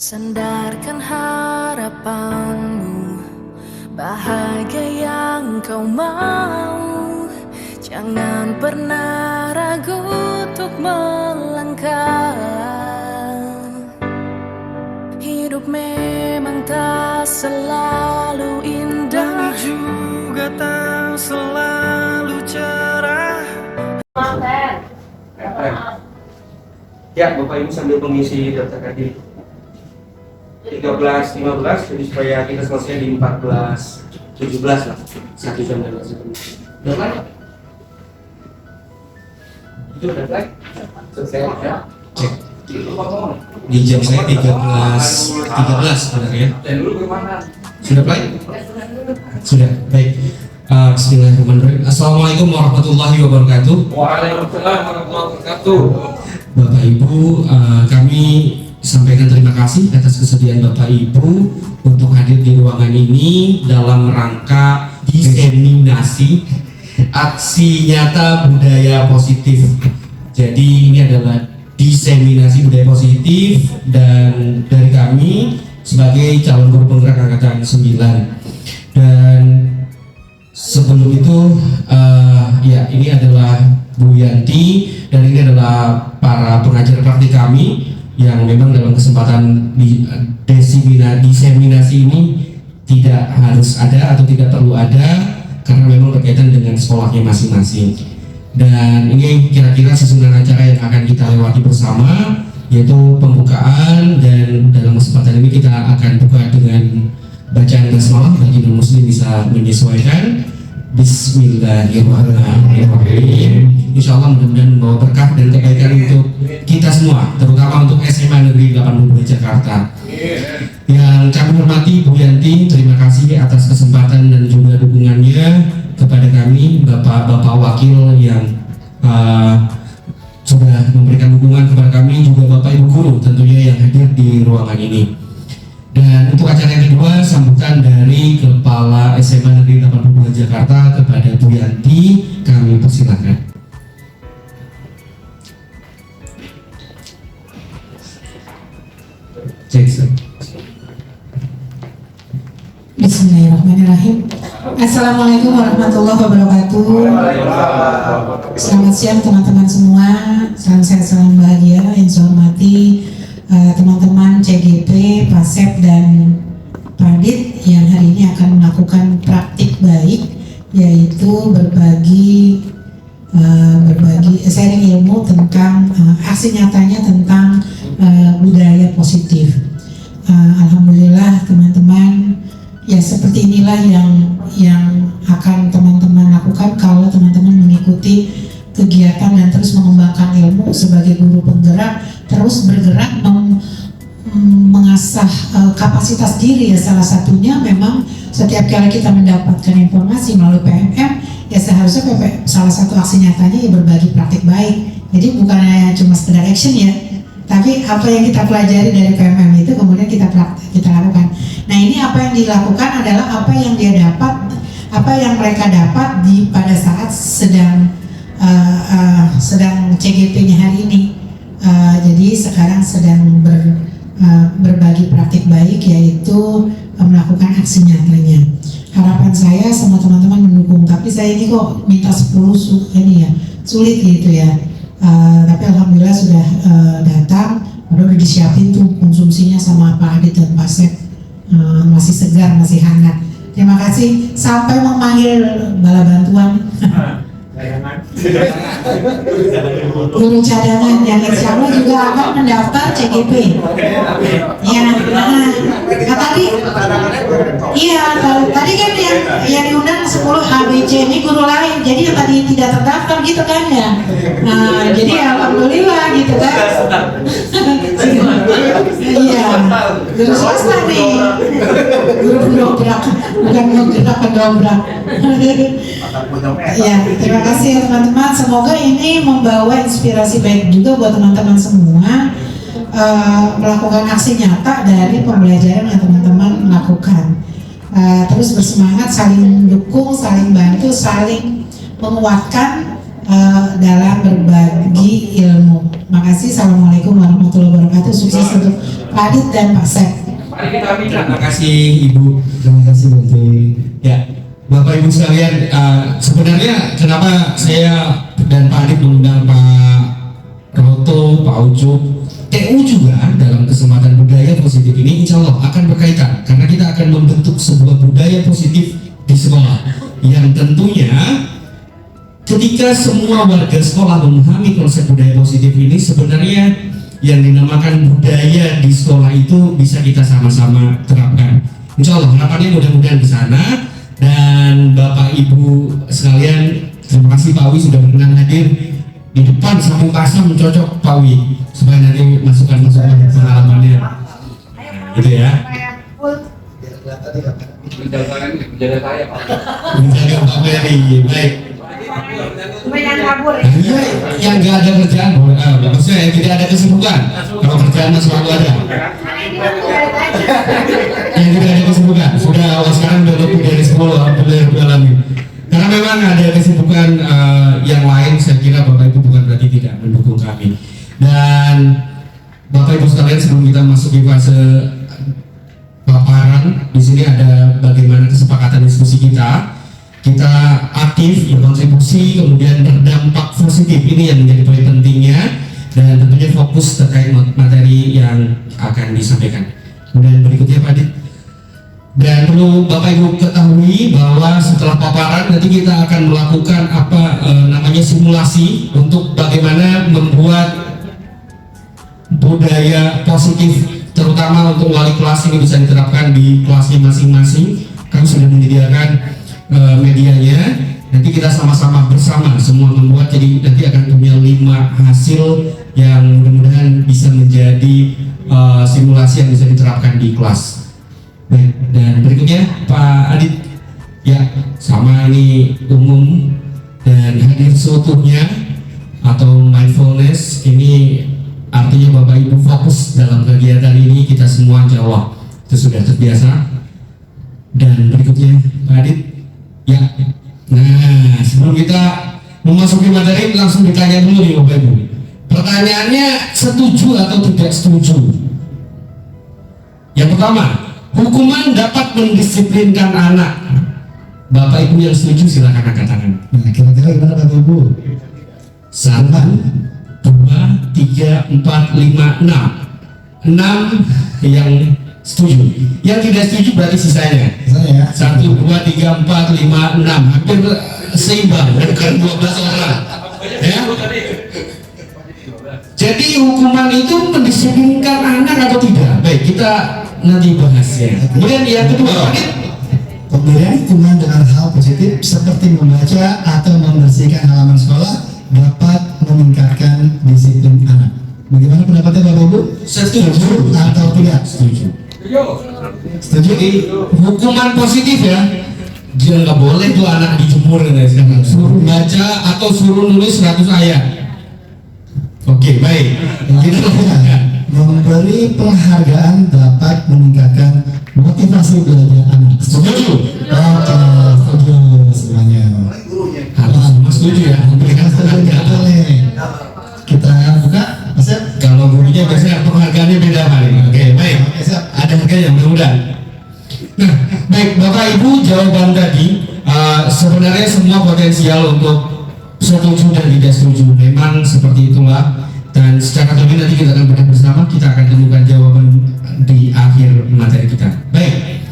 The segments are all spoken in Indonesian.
Sandarkan harapanmu, bahagia yang kau mau. Jangan pernah ragu untuk melangkah. Hidup memang tak selalu indah, juga tak selalu cerah. Ya, Bapak Ibu sambil mengisi daftar hadir 13.15, jadi supaya kita selesai di 14.17 lah, 1 jam dan 1 menit. Udah like? Itu udah like? Selesai ya? Cek. Di jam saya 13 sebenarnya. Dan dulu gimana? Sudah play? Sudah, baik. Bismillahirrahmanirrahim. Assalamualaikum warahmatullahi wabarakatuh. Waalaikumsalam warahmatullahi wabarakatuh. Bapak Ibu, kami sampaikan terima kasih atas kesediaan Bapak Ibu untuk hadir di ruangan ini dalam rangka diseminasi aksi nyata budaya positif. Jadi ini adalah diseminasi budaya positif dan dari kami sebagai calon guru penggerak angkatan 9. Dan sebelum itu ya ini adalah Bu Yanti dan ini adalah para pengajar praktik kami yang memang dalam kesempatan diseminasi ini tidak harus ada atau tidak perlu ada karena memang berkaitan dengan sekolahnya masing-masing. Dan ini kira-kira susunan acara yang akan kita lewati bersama, yaitu pembukaan, dan dalam kesempatan ini kita akan buka dengan bacaan basmalah bagi non muslim bisa menyesuaikan. Bismillahirrahmanirrahim. Insya Allah mudah-mudahan membawa berkah dan kebaikan untuk kita semua, terutama untuk SMA Negeri 82 Jakarta. Yang kami hormati Bu Yanti, terima kasih atas kesempatan dan juga dukungannya kepada kami, Bapak-Bapak Wakil yang sudah memberikan dukungan kepada kami, juga Bapak Ibu Guru tentunya yang hadir di ruangan ini. Dan untuk acara yang kedua, sambutan dari Kepala SMA Negeri 82 Jakarta kepada Bu Yanti, kami persilakan. Bismillahirrahmanirrahim. Assalamualaikum warahmatullahi wabarakatuh. Selamat siang teman-teman semua. Salam sehat, salam bahagia. Yang saya hormati teman-teman CGP, PASEP dan Pradit yang hari ini akan melakukan praktik baik, yaitu berbagi sharing ilmu tentang aksi nyatanya tentang budaya positif. Alhamdulillah teman-teman, ya seperti inilah yang akan teman-teman lakukan kalau teman-teman mengikuti kegiatan dan terus mengembangkan ilmu sebagai guru penggerak, terus bergerak mengasah kapasitas diri, ya salah satunya memang setiap kali kita mendapatkan informasi melalui PMM, ya seharusnya salah satu aksi nyatanya ya berbagi praktik baik. Jadi bukan hanya cuma sekedar action ya, tapi apa yang kita pelajari dari PMM itu kemudian kita lakukan. Nah ini apa yang dilakukan adalah apa yang dia dapat, apa yang mereka dapat pada saat sedang CGP-nya hari ini. Jadi sekarang sedang berbagi praktik baik, yaitu melakukan aksi nyatanya. Harapan saya semua teman-teman mendukung, tapi saya ini kok minta 10 ini ya, sulit gitu ya. Tapi alhamdulillah sudah datang, udah disiapin tuh konsumsinya sama Pak Adit dan Pak Sep, masih segar, masih hangat. Terima kasih, sampai memanggil bala bantuan. Guru cadangan yang insya Allah juga akan mendaftar CGP. Ya, tadi kan yang diundang 10 ABC ini guru lain, jadi yang tadi tidak terdaftar gitu kan ya. Nah, jadi alhamdulillah gitu kan. Iya, guru swasta nih, guru pendobrak, bukan pendobrak, pendobrak. Ya, terima kasih teman-teman. Semoga ini membawa inspirasi baik juga buat teman-teman semua melakukan aksi nyata dari pembelajaran yang teman-teman lakukan. Terus bersemangat, saling mendukung, saling bantu, saling menguatkan dalam berbagi ilmu. Makasih. Assalamualaikum warahmatullahi wabarakatuh. Sukses untuk Pak Adit dan Pak Sep. Terima kasih Ibu. Terima kasih Bunti. Ya, Bapak Ibu sekalian, sebenarnya kenapa saya dan Pak Adit mengundang Pak Roto, Pak Ucup, TU juga dalam kesempatan budaya positif ini insya Allah akan berkaitan karena kita akan membentuk sebuah budaya positif di sekolah yang tentunya ketika semua warga sekolah memahami konsep budaya positif ini, sebenarnya yang dinamakan budaya di sekolah itu bisa kita sama-sama terapkan. Insya Allah harapannya mudah-mudahan di sana. Dan Bapak Ibu sekalian, terima kasih Pak Wi sudah berkenan hadir di depan samping pasang mencocok Pak Wi supaya nanti masukan-masukan pengalamannya gitu ya. Menjaga saya Pak. Menjaga Pak Ferry, baik. Iya, yang nggak ada kerjaan, maksudnya yang tidak ada kesibukan. Kalau kerjaan selalu ada. Yang tidak ada kesibukan, sekarang udah lebih dari 10, alhamdulillah. Karena memang ada kesibukan yang lain, saya kira Bapak Ibu bukan berarti tidak mendukung kami. Dan Bapak Ibu sekalian, sebelum kita masuk di fase paparan, di sini ada bagaimana kesepakatan diskusi kita aktif berkontribusi kemudian berdampak positif, ini yang menjadi poin pentingnya dan tentunya fokus terkait materi yang akan disampaikan. Kemudian berikutnya Pak Adit, dan perlu Bapak Ibu ketahui bahwa setelah paparan nanti kita akan melakukan namanya simulasi untuk bagaimana membuat budaya positif terutama untuk wali kelas ini bisa diterapkan di kelasnya masing-masing. Kami sudah menyediakan medianya, nanti kita sama-sama bersama semua membuat, jadi nanti akan punya 5 hasil yang mudah-mudahan bisa menjadi simulasi yang bisa diterapkan di kelas. Baik, dan berikutnya Pak Adit, ya sama ini umum dan hadir seutuhnya atau mindfulness, ini artinya Bapak Ibu fokus dalam kegiatan ini, kita semua insya Allah itu sudah terbiasa. Dan berikutnya Pak Adit, ya, nah sebelum kita memasuki materi langsung ditanya dulu nih Bapak Ibu. Pertanyaannya setuju atau tidak setuju? Yang pertama, hukuman dapat mendisiplinkan anak. Bapak Ibu yang setuju silakan angkat tangan. Nah, kira-kira gimana Bapak Ibu? 1, 2, 3, 4, 5, 6 yang setuju. Yang tidak setuju berarti sisanya. Saya ya. 1, 2, 3, 4, 5, 6 hampir seimbang, bukan 12 orang ya. Jadi hukuman itu mendisiplinkan anak atau tidak? Baik, kita nanti bahas ya. Kemudian yang kedua, Pemberian hukuman dengan hal positif seperti membaca atau membersihkan halaman sekolah dapat meningkatkan disiplin anak. Bagaimana pendapatnya Bapak Ibu? setuju atau tidak? setuju. Setuju? Jadi hukuman positif ya, dia nggak boleh tuh anak dijemur ya, suruh baca atau suruh nulis 100 ayat. Oke, baik. Kita memberi penghargaan dapat meningkatkan motivasi belajar anak. Setuju? Oke, setuju semuanya. Harus semua setuju ya, memberikan penghargaan. Boleh. Kita buka, Mas Sep. Kalau gurunya biasanya penghargaannya beda paling. Oke, baik. Ada harganya mudah-mudahan. Nah, baik Bapak Ibu, jawaban tadi sebenarnya semua potensial untuk setuju dan tidak setuju. Memang seperti itulah. Dan secara lebih nanti kita akan bedah bersama. Kita akan temukan jawaban di akhir materi kita. Baik.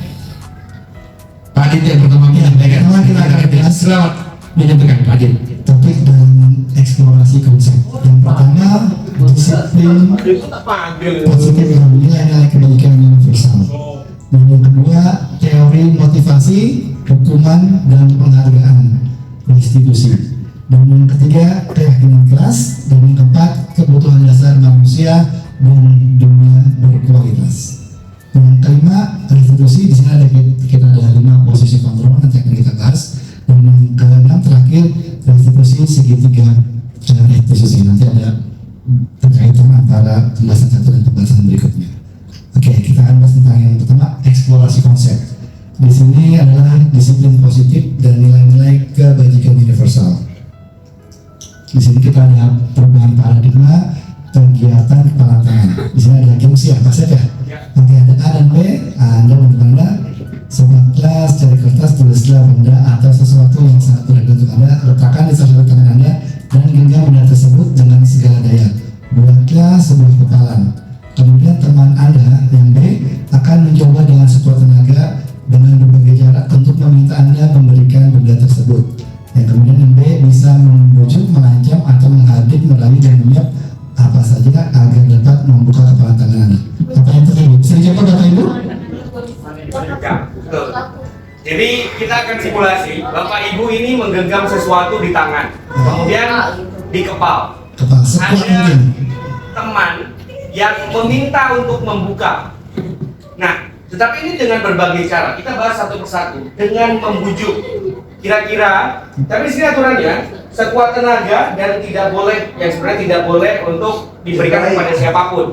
Pak Adit yang pertama menyampaikan. Kita akan bahas Selamat menyampaikan Pak Adit. topik dan eksplorasi konsep. Yang pertama, disiplin positif dan nilai-nilai kebaikan universal. Dan yang kedua, teori motivasi, hukuman, dan penghargaan institusi. Dan yang ketiga, keyakinan kelas. Dan yang keempat, kebutuhan dasar manusia dan dunia berkualitas. Dan yang kelima, restitusi. Di sini ada kita ada 5 posisi kontrol nanti akan kita bahas. Dan yang keenam terakhir, restitusi segitiga restitusi. Nanti ada terkaitan antara pembahasan satu dan pembahasan berikutnya. Oke, kita akan bahas tentang yang pertama, eksplorasi konsep. Di sini adalah disiplin positif dan nilai-nilai kebajikan universal. Di sini kita ada perubahan paradigma kegiatan kepala tangan. Di sini ada games ya, Mas ya. Nanti ada A dan B. Anda bagaimana? Sobat kelas, cari kertas, tulislah benda atau sesuatu yang sangat berharga untuk Anda, letakkan di salah satu tangan Anda dan genggam benda tersebut dengan segala daya. Buatlah sebuah kepalan. Kemudian teman Anda yang B akan mencoba dengan sekuat tenaga dengan berbagai jarak untuk meminta Anda memberikan benda tersebut. Yang kemudian yang B bisa membujuk, mengancam atau menghadik, merayu dan menyuap apa saja agar dapat membuka kepala tangan Anda. Apa yang tersebut? Bisa dicoba Bapak Ibu? Ya, betul. Jadi kita akan simulasi. Bapak Ibu ini menggenggam sesuatu di tangan, kemudian di kepal. Kepala sekuat Ada mungkin. teman yang meminta untuk membuka. Nah, tetapi ini dengan berbagai cara. Kita bahas satu persatu dengan membujuk. Kira-kira, tapi di sini aturannya sekuat tenaga dan tidak boleh, yang sebenarnya tidak boleh untuk diberikan kepada siapapun.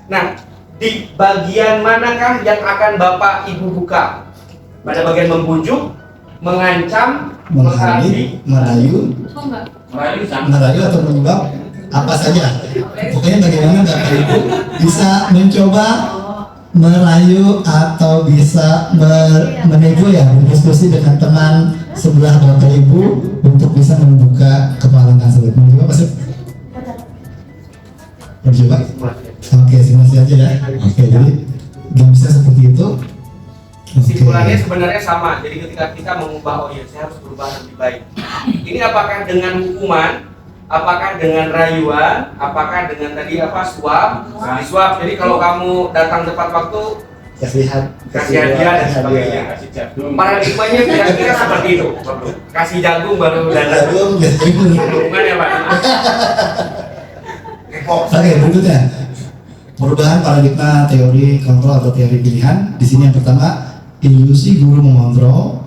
Nah, di bagian manakah yang akan Bapak Ibu buka? Pada bagian membujuk, mengancam, Menghadik, merayu atau menyebab apa saja. Pokoknya bagaimana Bapak Ibu bisa mencoba merayu atau bisa menego ya, berdiskusi dengan teman sebelah Bapak Ibu untuk bisa membuka kepala tersebut. Mencoba pasti. Mencoba. Oke, simulasi aja ya. Oke, jadi gamesnya seperti itu. Kesimpulannya sebenarnya sama. Jadi ketika kita mengubah, oh ya saya harus berubah lebih baik. Ini apakah dengan hukuman, apakah dengan rayuan, apakah dengan tadi apa suap, disuap. Jadi kalau kamu datang tepat waktu, kasih hadiah dan sebagainya. Paradigmanya kira-kira seperti itu. Kasih jagung baru datang. Hubungan ya Pak. Oke, berikutnya perubahan paradigma teori kontrol atau teori pilihan. Di sini yang pertama ilusi guru mengontrol,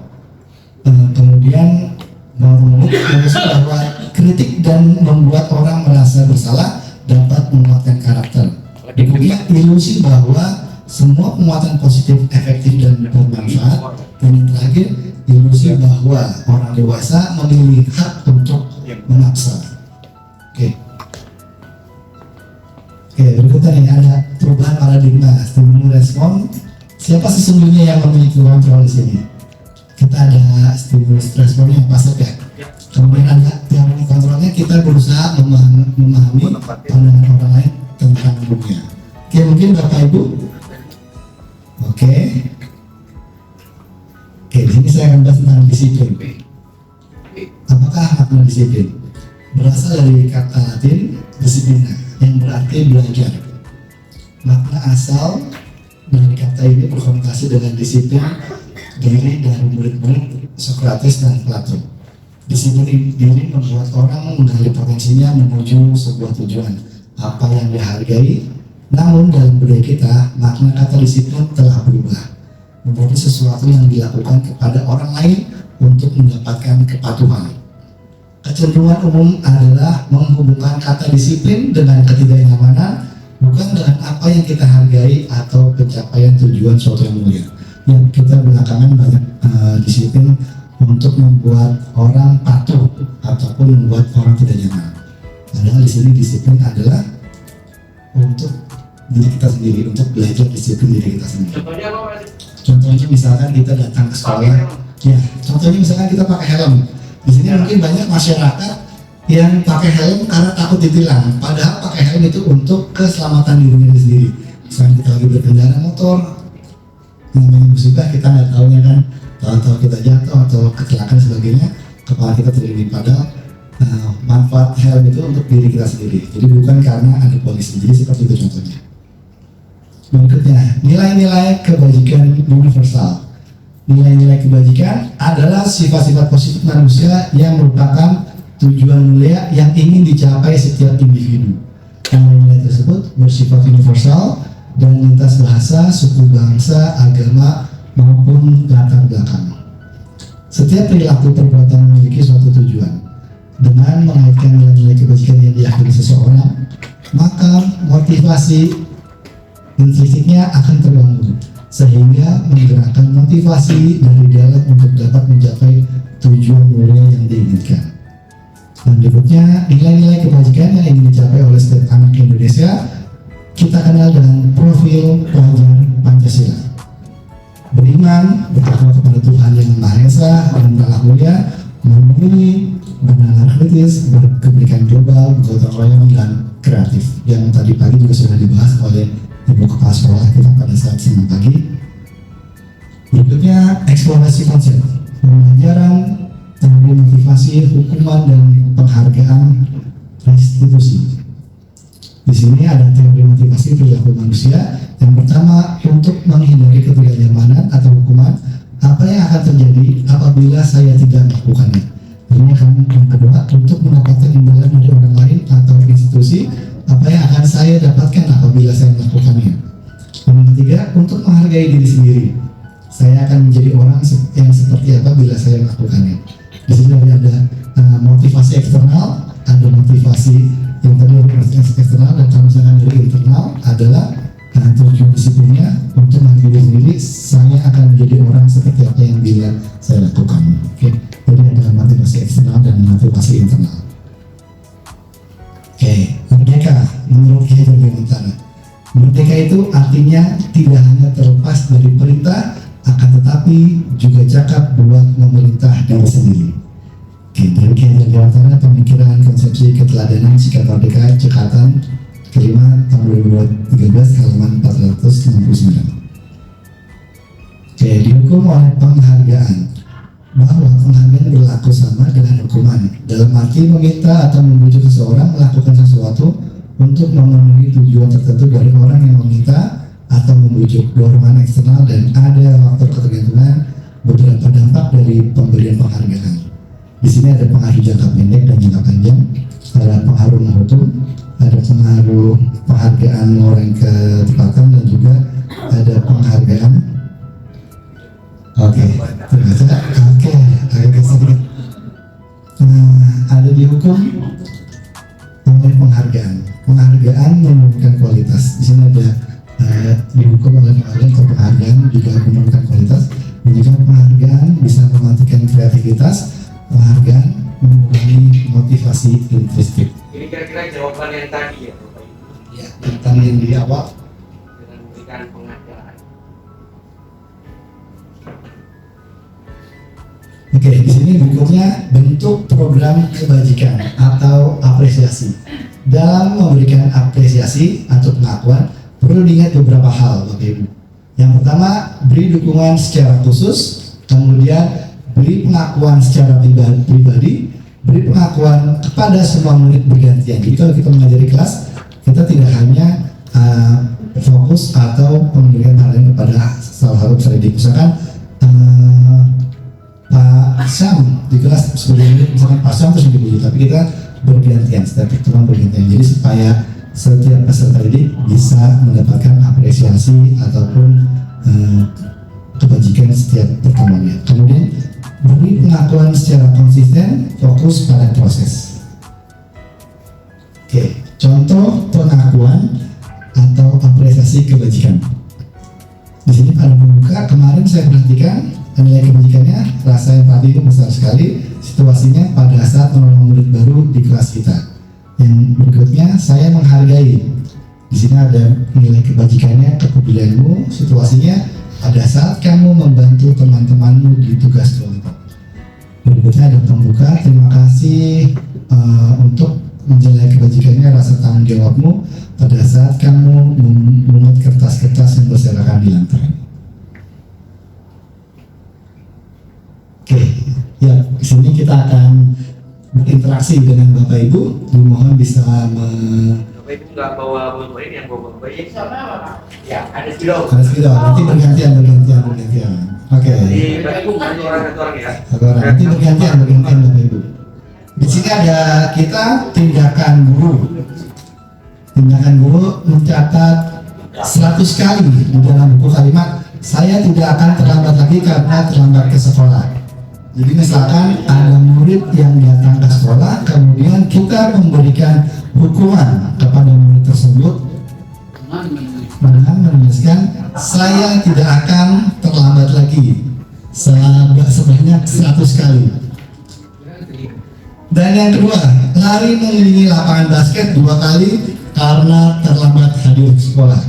kemudian mengusul bahwa kritik dan membuat orang merasa bersalah dapat menguatkan karakter. Kemudian ilusi bahwa semua penguatan positif efektif dan bermanfaat. Dan yang terakhir ilusi bahwa orang dewasa memiliki hak untuk memaksa. Oke, berikutnya nih ada perubahan paradigma stimulus respon. Siapa sesungguhnya yang memiliki kontrol di sini? Kita ada stimulus respon yang pasif ya. Kemudian ada teori kontrolnya, kita berusaha memahami pandangan orang lain tentang dunia. Oke, mungkin Bapak Ibu. Oke, di sini saya akan bahas tentang disiplin. Apakah makna disiplin? Berasal dari kata Latin disiplina, yang berarti belajar. Makna asal dari kata ini berkonotasi dengan disiplin diri dari murid-murid Socrates dan Plato. Disiplin diri membuat orang menggali potensinya menuju sebuah tujuan, apa yang dihargai. Namun dalam budaya kita, makna kata disiplin telah berubah menjadi sesuatu yang dilakukan kepada orang lain untuk mendapatkan kepatuhan. Kecenderungan umum adalah menghubungkan kata disiplin dengan ketidaknyamanan, bukan dengan apa yang kita hargai atau pencapaian tujuan suatu yang mulia. Yang kita belakangan banyak disiplin untuk membuat orang patuh ataupun membuat orang tidak nyaman. Padahal di sini disiplin adalah untuk diri kita sendiri, untuk belajar disiplin diri kita sendiri. Contohnya apa Pak? Contohnya misalkan kita datang ke sekolah, ya. Contohnya misalkan kita pakai helm. Di sini mungkin banyak masyarakat yang pakai helm karena takut ditilang. Padahal pakai helm itu untuk keselamatan dirinya sendiri. Misalnya kita lagi berkendara motor, namanya musibah kita nggak tahunya kan, tahu-tahu kita jatuh atau kecelakaan sebagainya, kepala kita terlilit. Padahal manfaat helm itu untuk diri kita sendiri. Jadi bukan karena ada polisi. Jadi seperti itu contohnya. Berikutnya, nilai-nilai kebajikan universal. Nilai-nilai kebajikan adalah sifat-sifat positif manusia yang merupakan tujuan mulia yang ingin dicapai setiap individu. Nilai-nilai tersebut bersifat universal dan lintas bahasa, suku bangsa, agama, maupun latar belakang. Setiap perilaku perbuatan memiliki suatu tujuan. Dengan mengaitkan nilai-nilai kebajikan yang diyakini seseorang, maka motivasi intrinsiknya akan terbangun, sehingga menggerakkan motivasi dari dalam untuk dapat mencapai tujuan mulia yang diinginkan. Dan berikutnya, nilai-nilai kebajikan yang ingin dicapai oleh setiap anak Indonesia kita kenal dengan profil pelajar Pancasila. Beriman, bertakwa kepada Tuhan yang Maha Esa dan Allah mulia, memilih, bernalar kritis, berkepentingan global, bergotong royong, dan kreatif. Yang tadi pagi juga sudah dibahas oleh Ibu Kepala Sekolah kita pada saat Senin pagi. Berikutnya, eksplorasi konsep, pembelajaran, teori motivasi, hukuman, dan penghargaan restitusi. Di sini ada teori motivasi perilaku manusia. Yang pertama, untuk menghindari ketidaknyamanan atau hukuman, apa yang akan terjadi apabila saya tidak melakukannya. Ini akan yang kedua, untuk mendapatkan imbalan dari orang lain atau institusi, apa yang akan saya dapatkan apabila saya melakukannya. Dan yang ketiga, untuk menghargai diri sendiri. Saya akan menjadi orang yang seperti apa bila saya melakukannya. Di sini ada motivasi eksternal, ada motivasi yang tadi eksternal, dan kalau misalkan dari internal adalah tujuan disiplinnya untuk menghargai diri sendiri. Saya akan menjadi orang seperti apa yang bila saya lakukan. Oke, jadi ada motivasi eksternal dan motivasi internal. Oke, merdeka menurut Kiai Utara. Merdeka itu artinya tidak hanya terlepas dari perintah, akan tetapi juga cakap buat memerintah diri sendiri. Oke, dari Kiai Utara, pemikiran konsepsi keteladanan sikap merdeka cekatan kelima tahun 2013 halaman 469. Oke, dihukum oleh penghargaan, bahwa penghargaan berlaku sama dengan hukuman dalam arti meminta atau membujuk seseorang melakukan sesuatu untuk memenuhi tujuan tertentu dari orang yang meminta atau membujuk, dorongan eksternal, dan ada faktor ketergantungan. Beberapa dampak dari pemberian penghargaan. Di sini ada pengaruh jangka pendek dan jangka panjang, ada pengaruh menghukum, ada pengaruh penghargaan mengurangi ketepatan, dan juga ada penghargaan. Oke, ternyata agak sedikit. Ada dihukum oleh penghargaan. Penghargaan menurunkan kualitas. Di sini ada dihukum oleh penghargaan atau penghargaan juga menurunkan kualitas. Dan juga penghargaan bisa mematikan kreativitas. Penghargaan mengurangi motivasi intrinsik. Ini kira-kira jawaban yang tadi ya, Bapak Ibu. Ya, tentang yang di awal. Dengan memberikan penghargaan. Oke, di sini berikutnya bentuk program kebajikan atau apresiasi. Dalam memberikan apresiasi atau pengakuan, perlu diingat beberapa hal, Bapak Ibu. Yang pertama, beri dukungan secara khusus, kemudian beri pengakuan secara pribadi, beri pengakuan kepada semua murid bergantian. Jadi kalau kita mengajari kelas, kita tidak hanya fokus atau memberikan penghargaan kepada salah satu peserta didik. Misalkan Pak Syam di kelas sebelumnya, misalkan Pak Syam terus dipuji, tapi kita bergantian, setiap pertemuan bergantian. Jadi supaya setiap peserta didik bisa mendapatkan apresiasi ataupun kebajikan setiap pertemuannya. Kemudian beri pengakuan secara konsisten, fokus pada proses. Oke, contoh pengakuan atau apresiasi kebajikan. Di sini pada pembuka kemarin saya perhatikan nilai kebajikannya, rasa empati itu besar sekali. Situasinya pada saat menolong murid baru di kelas kita. Yang berikutnya, saya menghargai. Di sini ada nilai kebajikannya, kepedulianmu. Situasinya pada saat kamu membantu teman-temanmu di tugas kelompok. Berikutnya ada pembuka, terima kasih untuk menjalani kebajikannya, rasa tanggung jawabmu pada saat kamu memungut kertas-kertas yang berserakan di lantai. Oke, ya di sini kita akan berinteraksi dengan Bapak Ibu. Dimohon bisa Bapak Ibu nggak bawa botol ini, yang bawa Bapak Ibu. Ya, ada spidol. Ada spidol, nanti bergantian. Oke. Jadi Bapak Ibu satu orang ya. Satu orang, nanti bergantian Bapak Ibu. Di sini ada kita tindakan guru. Tindakan guru mencatat 100 kali di dalam buku kalimat, saya tidak akan terlambat lagi karena terlambat ke sekolah. Jadi misalkan ada murid yang datang ke sekolah, kemudian kita memberikan hukuman kepada murid tersebut dengan menuliskan, saya tidak akan terlambat lagi sebanyak 100 kali. Dan yang kedua, lari mengelilingi lapangan basket 2 kali karena terlambat hadir ke sekolah.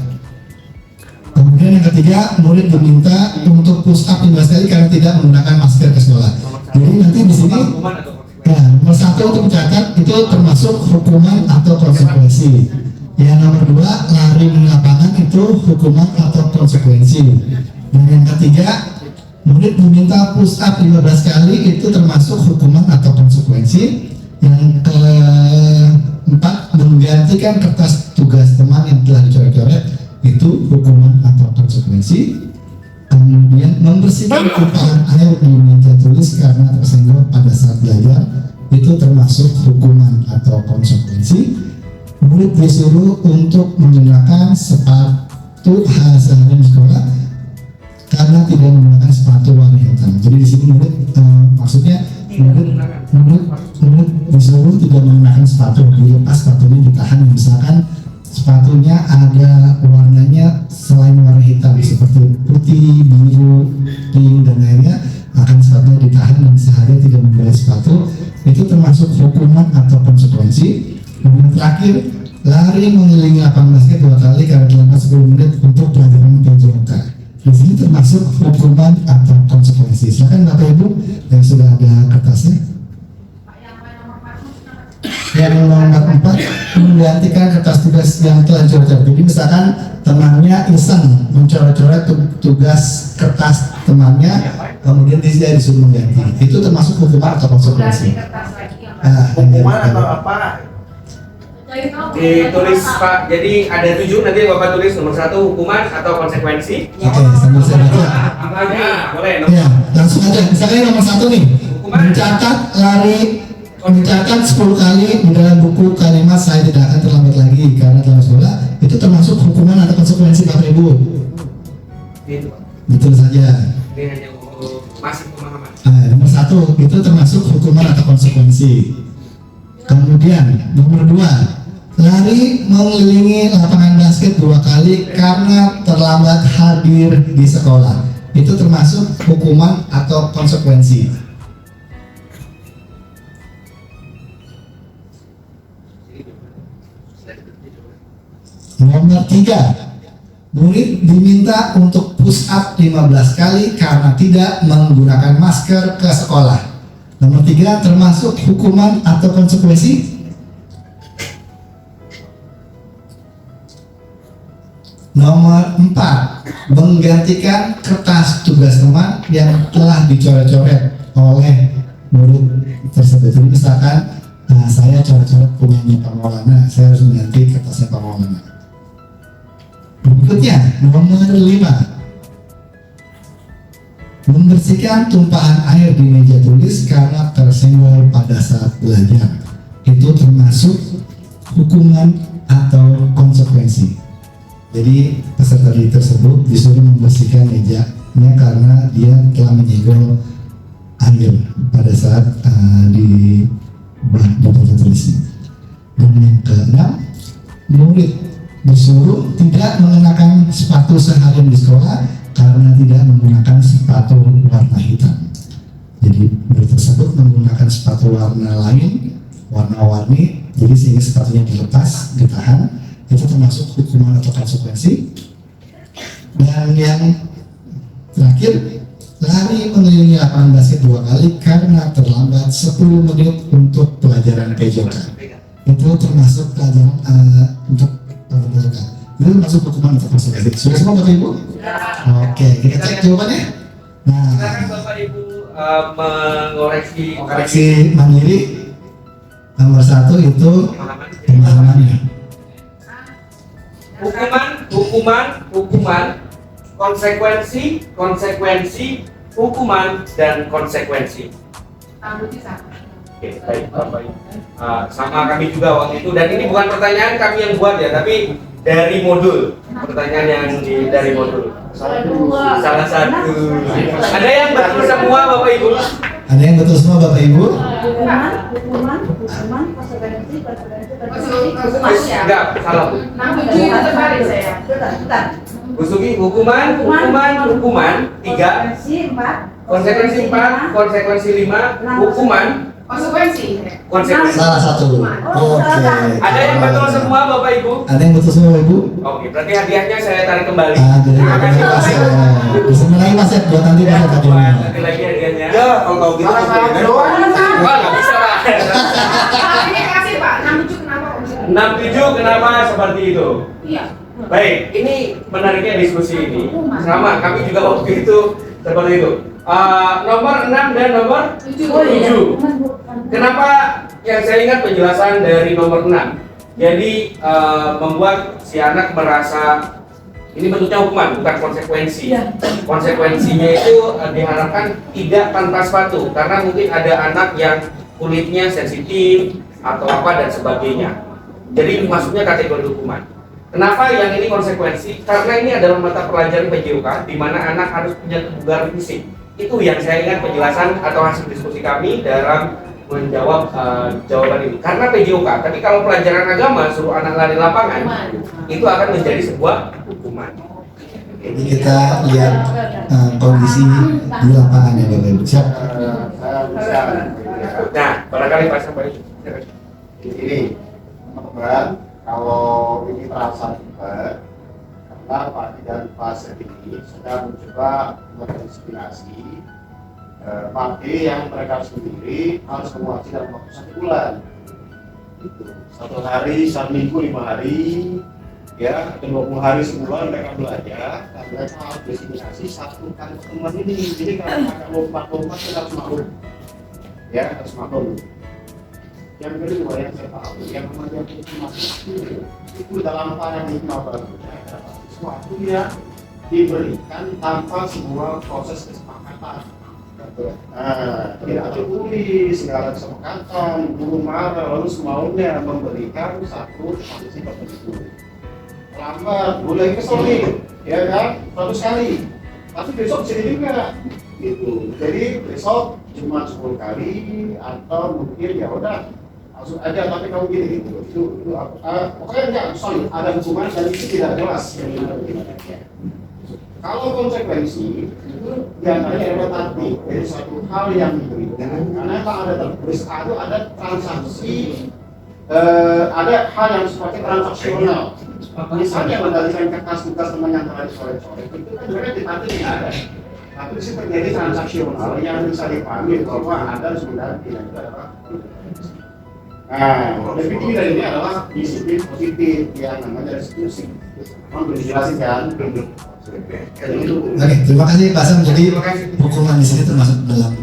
Kemudian yang ketiga, murid diminta untuk push up 15 kali karena tidak menggunakan masker ke sekolah. Jadi nanti di sini, ya, nomor 1 untuk mencatat itu termasuk hukuman atau konsekuensi. Yang nomor 2, lari mengelilingi lapangan itu hukuman atau konsekuensi. Dan yang ketiga, murid diminta push up 15 kali itu termasuk hukuman atau konsekuensi. Yang keempat, menggantikan kertas tugas teman yang telah dicoret-coret itu hukuman atau konsekuensi. Kemudian membersihkan tumpahan air di meja tulis karena tersenggol pada saat belajar itu termasuk hukuman atau konsekuensi. Murid disuruh untuk menggunakan sepatu sehari di sekolah karena tidak menggunakan sepatu warna hitam. Jadi di sini murid maksudnya murid disuruh tidak menggunakan sepatu, dilepas sepatunya ditahan. Misalkan sepatunya ada warnanya selain warna hitam seperti putih, biru, pink dan lainnya, akan sepatunya ditahan dan sehari tidak memakai sepatu. Itu termasuk hukuman atau konsekuensi. Kemudian terakhir, lari mengelilingi lapangan basket 2 kali karena terlambat 10 menit untuk pelajaran PJOK. Di sini termasuk hukuman atau konsekuensi. Silakan Bapak Ibu yang sudah ada kertasnya. Yang nomor 4, menggantikan kertas tugas yang telah dicoret-coret. Jadi misalkan temannya iseng mencoret-coret tugas kertas temannya, kemudian dia disuruh mengganti. Itu termasuk hukuman atau konsekuensi. Hukuman atau apa? Ditulis Pak, jadi ada 7 nanti Bapak tulis nomor 1 hukuman atau konsekuensi. Oke, sambil saya baca. Boleh. Ya, langsung aja. Misalnya nomor 1 nih, mencatat 10 kali di dalam buku kalimat saya tidak akan terlambat lagi karena terlambat sekolah. Itu termasuk hukuman atau konsekuensi Bapak Ibu? Itu. Betul saja. Ini hanya untuk masih pemahaman. Nomor 1 itu termasuk hukuman atau konsekuensi. Kemudian nomor 2, lari mengelilingi lapangan basket 2 kali karena terlambat hadir di sekolah. Itu termasuk hukuman atau konsekuensi. Nomor 3, murid diminta untuk push up 15 kali karena tidak menggunakan masker ke sekolah. Nomor 3 termasuk hukuman atau konsekuensi. Nomor 4, menggantikan kertas tugas teman yang telah dicoret-coret oleh murid tersebut. Jadi misalkan saya coret-coret punyanya Pak Maulana, saya harus mengganti kertasnya Pak Maulana. Berikutnya, nomor 5, membersihkan tumpahan air di meja tulis karena tersenggol pada saat belajar. Itu termasuk hukuman atau konsekuensi. Jadi peserta didik tersebut disuruh membersihkan mejanya karena dia telah menyenggol air pada saat di meja tulisnya. Dan yang ke-6, murid disuruh tidak mengenakan sepatu seharian di sekolah karena tidak menggunakan sepatu warna hitam. Jadi murid tersebut menggunakan sepatu warna lain, warna-warni, jadi sehingga sepatunya dilepas, ditahan. Itu termasuk hukuman atau konsekuensi. Dan yang terakhir, lari mengelilingi lapangan basket 2 kali karena terlambat 10 menit untuk pelajaran PJOK. Itu termasuk pelajaran untuk PJOK. Itu masuk hukuman atau konsekuensi. Sudah semua Bapak Ibu? Oke, kita cek jawabannya. Nah, Silakan Bapak Ibu koreksi mandiri. Nomor 1 itu pemahamannya. Hukuman, konsekuensi, hukuman dan konsekuensi. Oke, baik Bapak Ibu. Sama kami juga waktu itu, dan ini bukan pertanyaan kami yang buat ya, tapi dari modul, pertanyaan yang dari modul. Salah satu. Ada yang betul semua Bapak Ibu? Ada yang betul semua Bapak Ibu? Enggak, salah Bu. Bu Sugi, hukuman 3, konsekuensi 4, konsekuensi 5, hukuman Konsekuensi. Konsekuensi. Salah satu. Oke. Ada yang betul semua Bapak Ibu? Ada yang betul semua Ibu? Oke, berarti hadiahnya saya tarik kembali. Terima kasih Mas. Bisa lagi Mas ya, buat nanti Mas Buat hadiahnya. nanti lagi hadiahnya. Ya, kalau tahu gitu Wah, nggak bisa Pak. Ini kasih Pak, 67 kenapa kok bisa? 67 kenapa seperti itu? Iya. Baik, ini menariknya diskusi ini. Sama, kami juga waktu itu seperti itu. Nomor 6 dan nomor 7. Kenapa yang saya ingat penjelasan dari nomor 6? Jadi membuat si anak merasa ini bentuknya hukuman, bukan konsekuensi. Konsekuensinya itu diharapkan tidak tanpa sepatu, karena mungkin ada anak yang kulitnya sensitif atau apa dan sebagainya. Jadi masuknya kategori hukuman. Kenapa yang ini konsekuensi? Karena ini adalah mata pelajaran PJOK di mana anak harus punya kebugaran fisik. Itu yang saya ingat penjelasan atau hasil diskusi kami dalam menjawab jawaban ini. Karena PJOK, tapi kalau pelajaran agama suruh anak lari lapangan, itu akan menjadi sebuah hukuman. Jadi kita lihat kondisi di lapangan ya Bapak Ibu. Siap? Nah, barangkali Pak Sampai. Ini teman-teman, kalau ini terasa juga karena Pak dan Pak ini sedang mencoba mendisiplinasi Pak D yang mereka sendiri harus menguasai dalam waktu 1 bulan. Gitu. 1 hari, 1 minggu, 5 hari, ya, atau 20 hari sebulan mereka belajar dan mereka harus disiplинasi 1 kali pertemuan ini. Jadi kalau mereka lompat-lompat kita harus maklum, ya, harus maklum. Yang kedua yang saya tahu, yang namanya itu dalam paradigma barunya adalah sesuatu yang diberikan tanpa sebuah proses kesepakatan. Nah, tidak tertulis, segala kesepakatan, guru marah, lalu semaunya memberikan satu posisi tertentu. Lambat, boleh kesel nih, ya kan? 100 kali, tapi besok jadi juga, gitu. Jadi besok cuma 10 kali atau mungkin ya udah langsung aja, tapi kamu gini gitu. Itu pokoknya enggak, sorry, ada hukuman dan itu tidak jelas. Kalau konsekuensi itu diantaranya adalah tadi dari suatu hal yang diberikan, karena kalau ada tertulis itu ada transaksi, ada hal yang seperti transaksional. Misalnya mendalikan kertas tugas teman yang telah dicoret-coret itu kan sebenarnya di tadi tidak ada. Tapi di sini terjadi transaksional yang bisa dipahami bahwa ada sebenarnya tidak ada. Nah, lebih tinggi dari ini adalah disiplin positif yang namanya restitusi. Mohon dijelasin kan? Oke, terima kasih Pak Sam. Jadi hukuman di sini termasuk dalam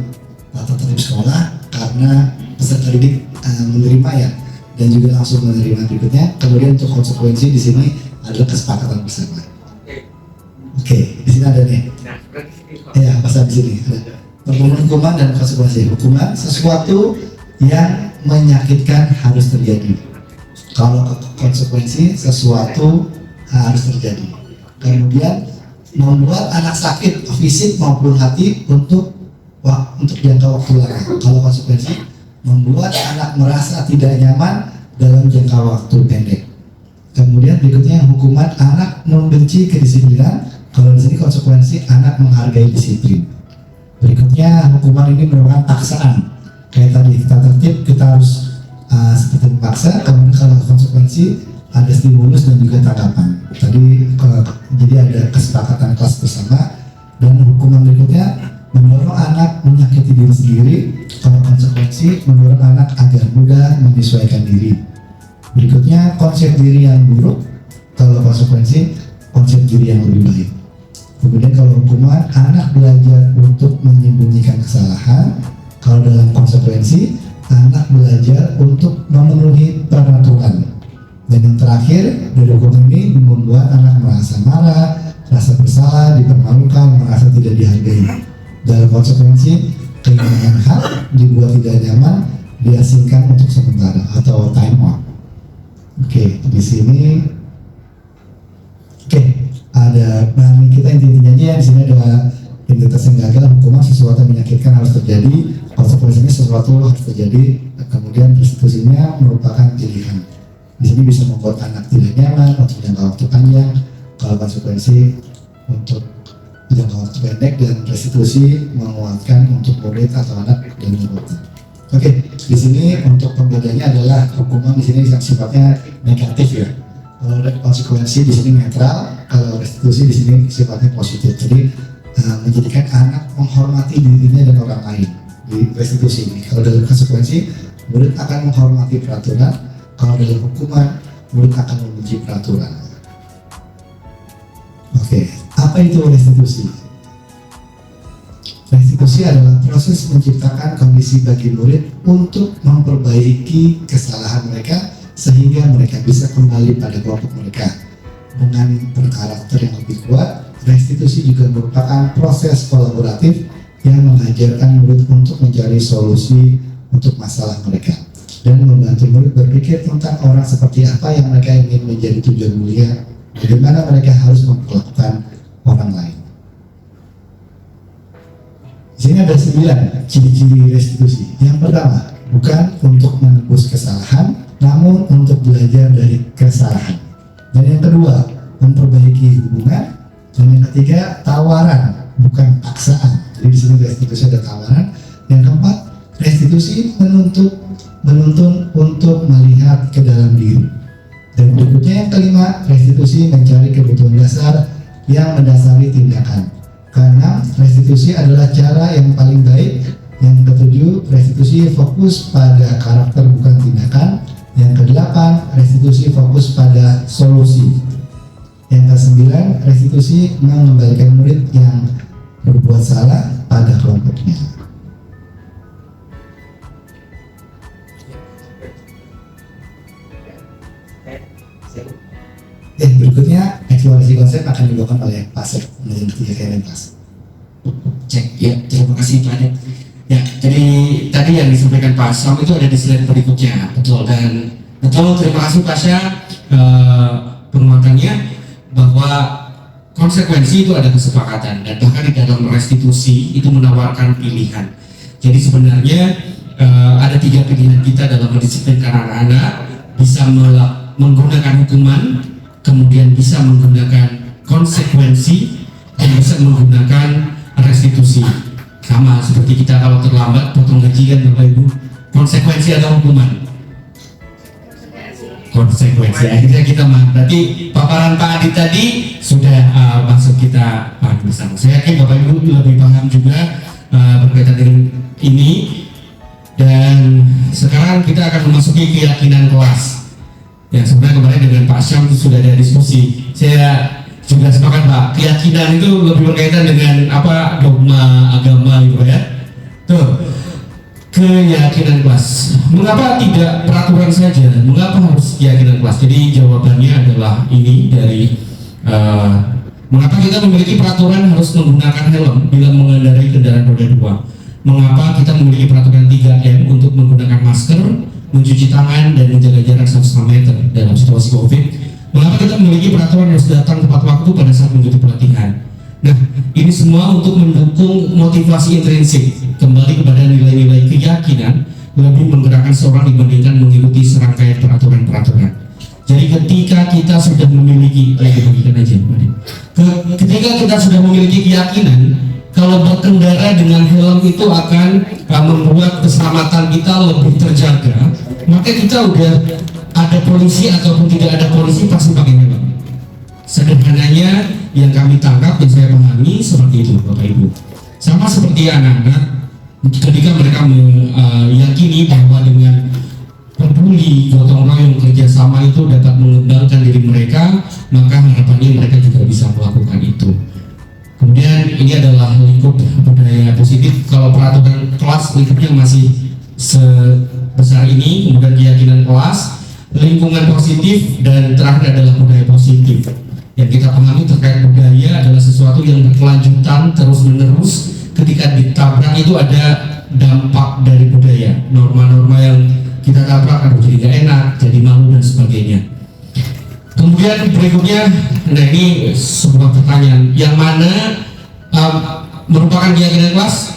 tata tertib sekolah karena peserta didik menerima ya dan juga langsung menerima berikutnya. Kemudian untuk konsekuensi di sini adalah kesepakatan bersama. Oke, di sini ada nih. Ya, Pak Sam di sini ada pertemuan hukuman dan konsekuensi. Hukuman sesuatu yang menyakitkan harus terjadi. Kalau konsekuensi sesuatu harus terjadi. Kemudian membuat anak sakit fisik maupun hati untuk jangka waktu lama. Kalau konsekuensi membuat anak merasa tidak nyaman dalam jangka waktu pendek. Kemudian berikutnya hukuman anak membenci kedisiplinan. Kalau di sini konsekuensi anak menghargai disiplin. Berikutnya hukuman ini merupakan paksaan. Kayak tadi kita tertib, kita harus seperti memaksa. Kemudian kalau konsekuensi ada stimulus dan juga tanggapan. Tadi jadi ada kesepakatan kelas bersama. Dan hukuman berikutnya mendorong anak menyakiti diri sendiri. Kalau konsekuensi mendorong anak agar mudah menyesuaikan diri. Berikutnya konsep diri yang buruk. Kalau konsekuensi konsep diri yang lebih baik. Kemudian kalau hukuman anak belajar untuk menyembunyikan kesalahan. Kalau dalam konsekuensi anak belajar untuk memenuhi peraturan. Dan yang terakhir dari hukuman ini membuat anak merasa marah, rasa bersalah, dipermalukan, merasa tidak dihargai. Dalam konsekuensi kehilangan hak, dibuat tidak nyaman, diasingkan untuk sementara atau time out. Oke, di sini ada bahan kita intinya aja. Di sini ada identitas yang gagal, hukuman sesuatu yang menyakitkan harus terjadi, konsekuensinya sesuatu harus terjadi, kemudian restitusinya merupakan pilihan. Di sini bisa membuat anak tidak nyaman untuk jangka waktu panjang. Kalau konsekuensi untuk jangka waktu pendek dan restitusi menguatkan untuk murid atau anak dan guru. Oke, di sini untuk pembedanya adalah hukuman di sini yang sifatnya negatif ya. Kalau konsekuensi di sini netral, kalau restitusi di sini sifatnya positif. Jadi menjadikan anak menghormati dirinya dan orang lain di restitusi ini. Kalau dalam konsekuensi, murid akan menghormati peraturan. Kalau dalam hukuman, murid akan membenci peraturan. Oke, apa itu restitusi? Restitusi adalah proses menciptakan kondisi bagi murid untuk memperbaiki kesalahan mereka sehingga mereka bisa kembali pada kelompok mereka. Dengan berkarakter yang lebih kuat, restitusi juga merupakan proses kolaboratif yang mengajarkan murid untuk mencari solusi untuk masalah mereka dan membantu murid berpikir tentang orang seperti apa yang mereka ingin menjadi tujuan mulia, bagaimana mereka harus memperlakukan orang lain. Di sini ada 9 ciri-ciri restitusi. Yang pertama, bukan untuk menebus kesalahan, namun untuk belajar dari kesalahan. Dan yang kedua, memperbaiki hubungan. Dan yang ketiga, tawaran, bukan paksaan. Jadi di sini restitusi ada tawaran. Yang keempat, restitusi menuntun untuk melihat ke dalam diri. Dan berikutnya yang kelima, restitusi mencari kebutuhan dasar yang mendasari tindakan. Karena restitusi adalah cara yang paling baik. Yang ketujuh, restitusi fokus pada karakter bukan tindakan. Yang kedelapan, restitusi fokus pada solusi. Yang kesembilan, restitusi mengembalikan murid yang berbuat salah pada kelompoknya. Berikutnya eksplorasi konsep akan dilakukan oleh Pak Sep dari Kementerian Kelas. Cek ya, terima kasih Pak Adek. Ya, jadi tadi yang disampaikan Pak Sam itu ada di slide berikutnya, betul, dan betul, terima kasih Pak Syah penguatannya bahwa konsekuensi itu ada kesepakatan dan bahkan di dalam restitusi itu menawarkan pilihan. Jadi sebenarnya ada 3 pilihan kita dalam mendisiplinkan anak-anak, bisa menggunakan hukuman, kemudian bisa menggunakan konsekuensi, dan bisa menggunakan restitusi. Sama seperti kita kalau terlambat potong gaji kan Bapak Ibu, konsekuensi atau hukuman? Konsekuensi. Akhirnya kita berarti paparan Pak Adit tadi sudah masuk kita paham bersama. Saya yakin Bapak Ibu lebih paham juga berkaitan dengan ini. Dan sekarang kita akan memasuki keyakinan kelas. Ya, sebenarnya kemarin dengan Pak Syam sudah ada diskusi. Saya juga sepakat Pak, keyakinan itu lebih berkaitan dengan apa, dogma agama gitu ya. Tuh, keyakinan kelas. Mengapa tidak peraturan saja? Mengapa harus keyakinan kelas? Jadi jawabannya adalah ini dari mengapa kita memiliki peraturan harus menggunakan helm bila mengendarai kendaraan roda 2? Mengapa kita memiliki peraturan 3M untuk menggunakan masker, mencuci tangan, dan menjaga jarak 1,5 meter dalam situasi COVID? Mengapa kita memiliki peraturan harus datang tepat waktu pada saat mengikuti pelatihan? Nah, ini semua untuk mendukung motivasi intrinsik, kembali kepada nilai-nilai keyakinan, lebih menggerakkan seorang dibandingkan mengikuti serangkaian peraturan-peraturan. Jadi ketika kita sudah memiliki, ketika kita sudah memiliki keyakinan, kalau berkendara dengan helm itu akan membuat keselamatan kita lebih terjaga, maka kita udah ada polisi ataupun tidak ada polisi pasti pakai helm. Sederhananya yang kami tangkap dan saya pahami seperti itu Bapak Ibu. Sama seperti anak-anak ketika mereka meyakini bahwa dengan peduli, gotong royong, kerjasama itu dapat mengembangkan diri mereka, maka harapannya mereka juga bisa melakukan itu. Kemudian ini adalah lingkup budaya positif. Kalau peraturan kelas lingkupnya masih sebesar ini, kemudian keyakinan kelas, lingkungan positif, dan terakhir adalah budaya positif. Yang kita pahami terkait budaya adalah sesuatu yang berkelanjutan terus-menerus. Ketika ditabrak itu ada dampak dari budaya, norma-norma yang kita tabrak aduh jadi gak enak, jadi malu dan sebagainya. Kemudian berikutnya, nah ini sebuah pertanyaan, yang mana merupakan keyakinan kelas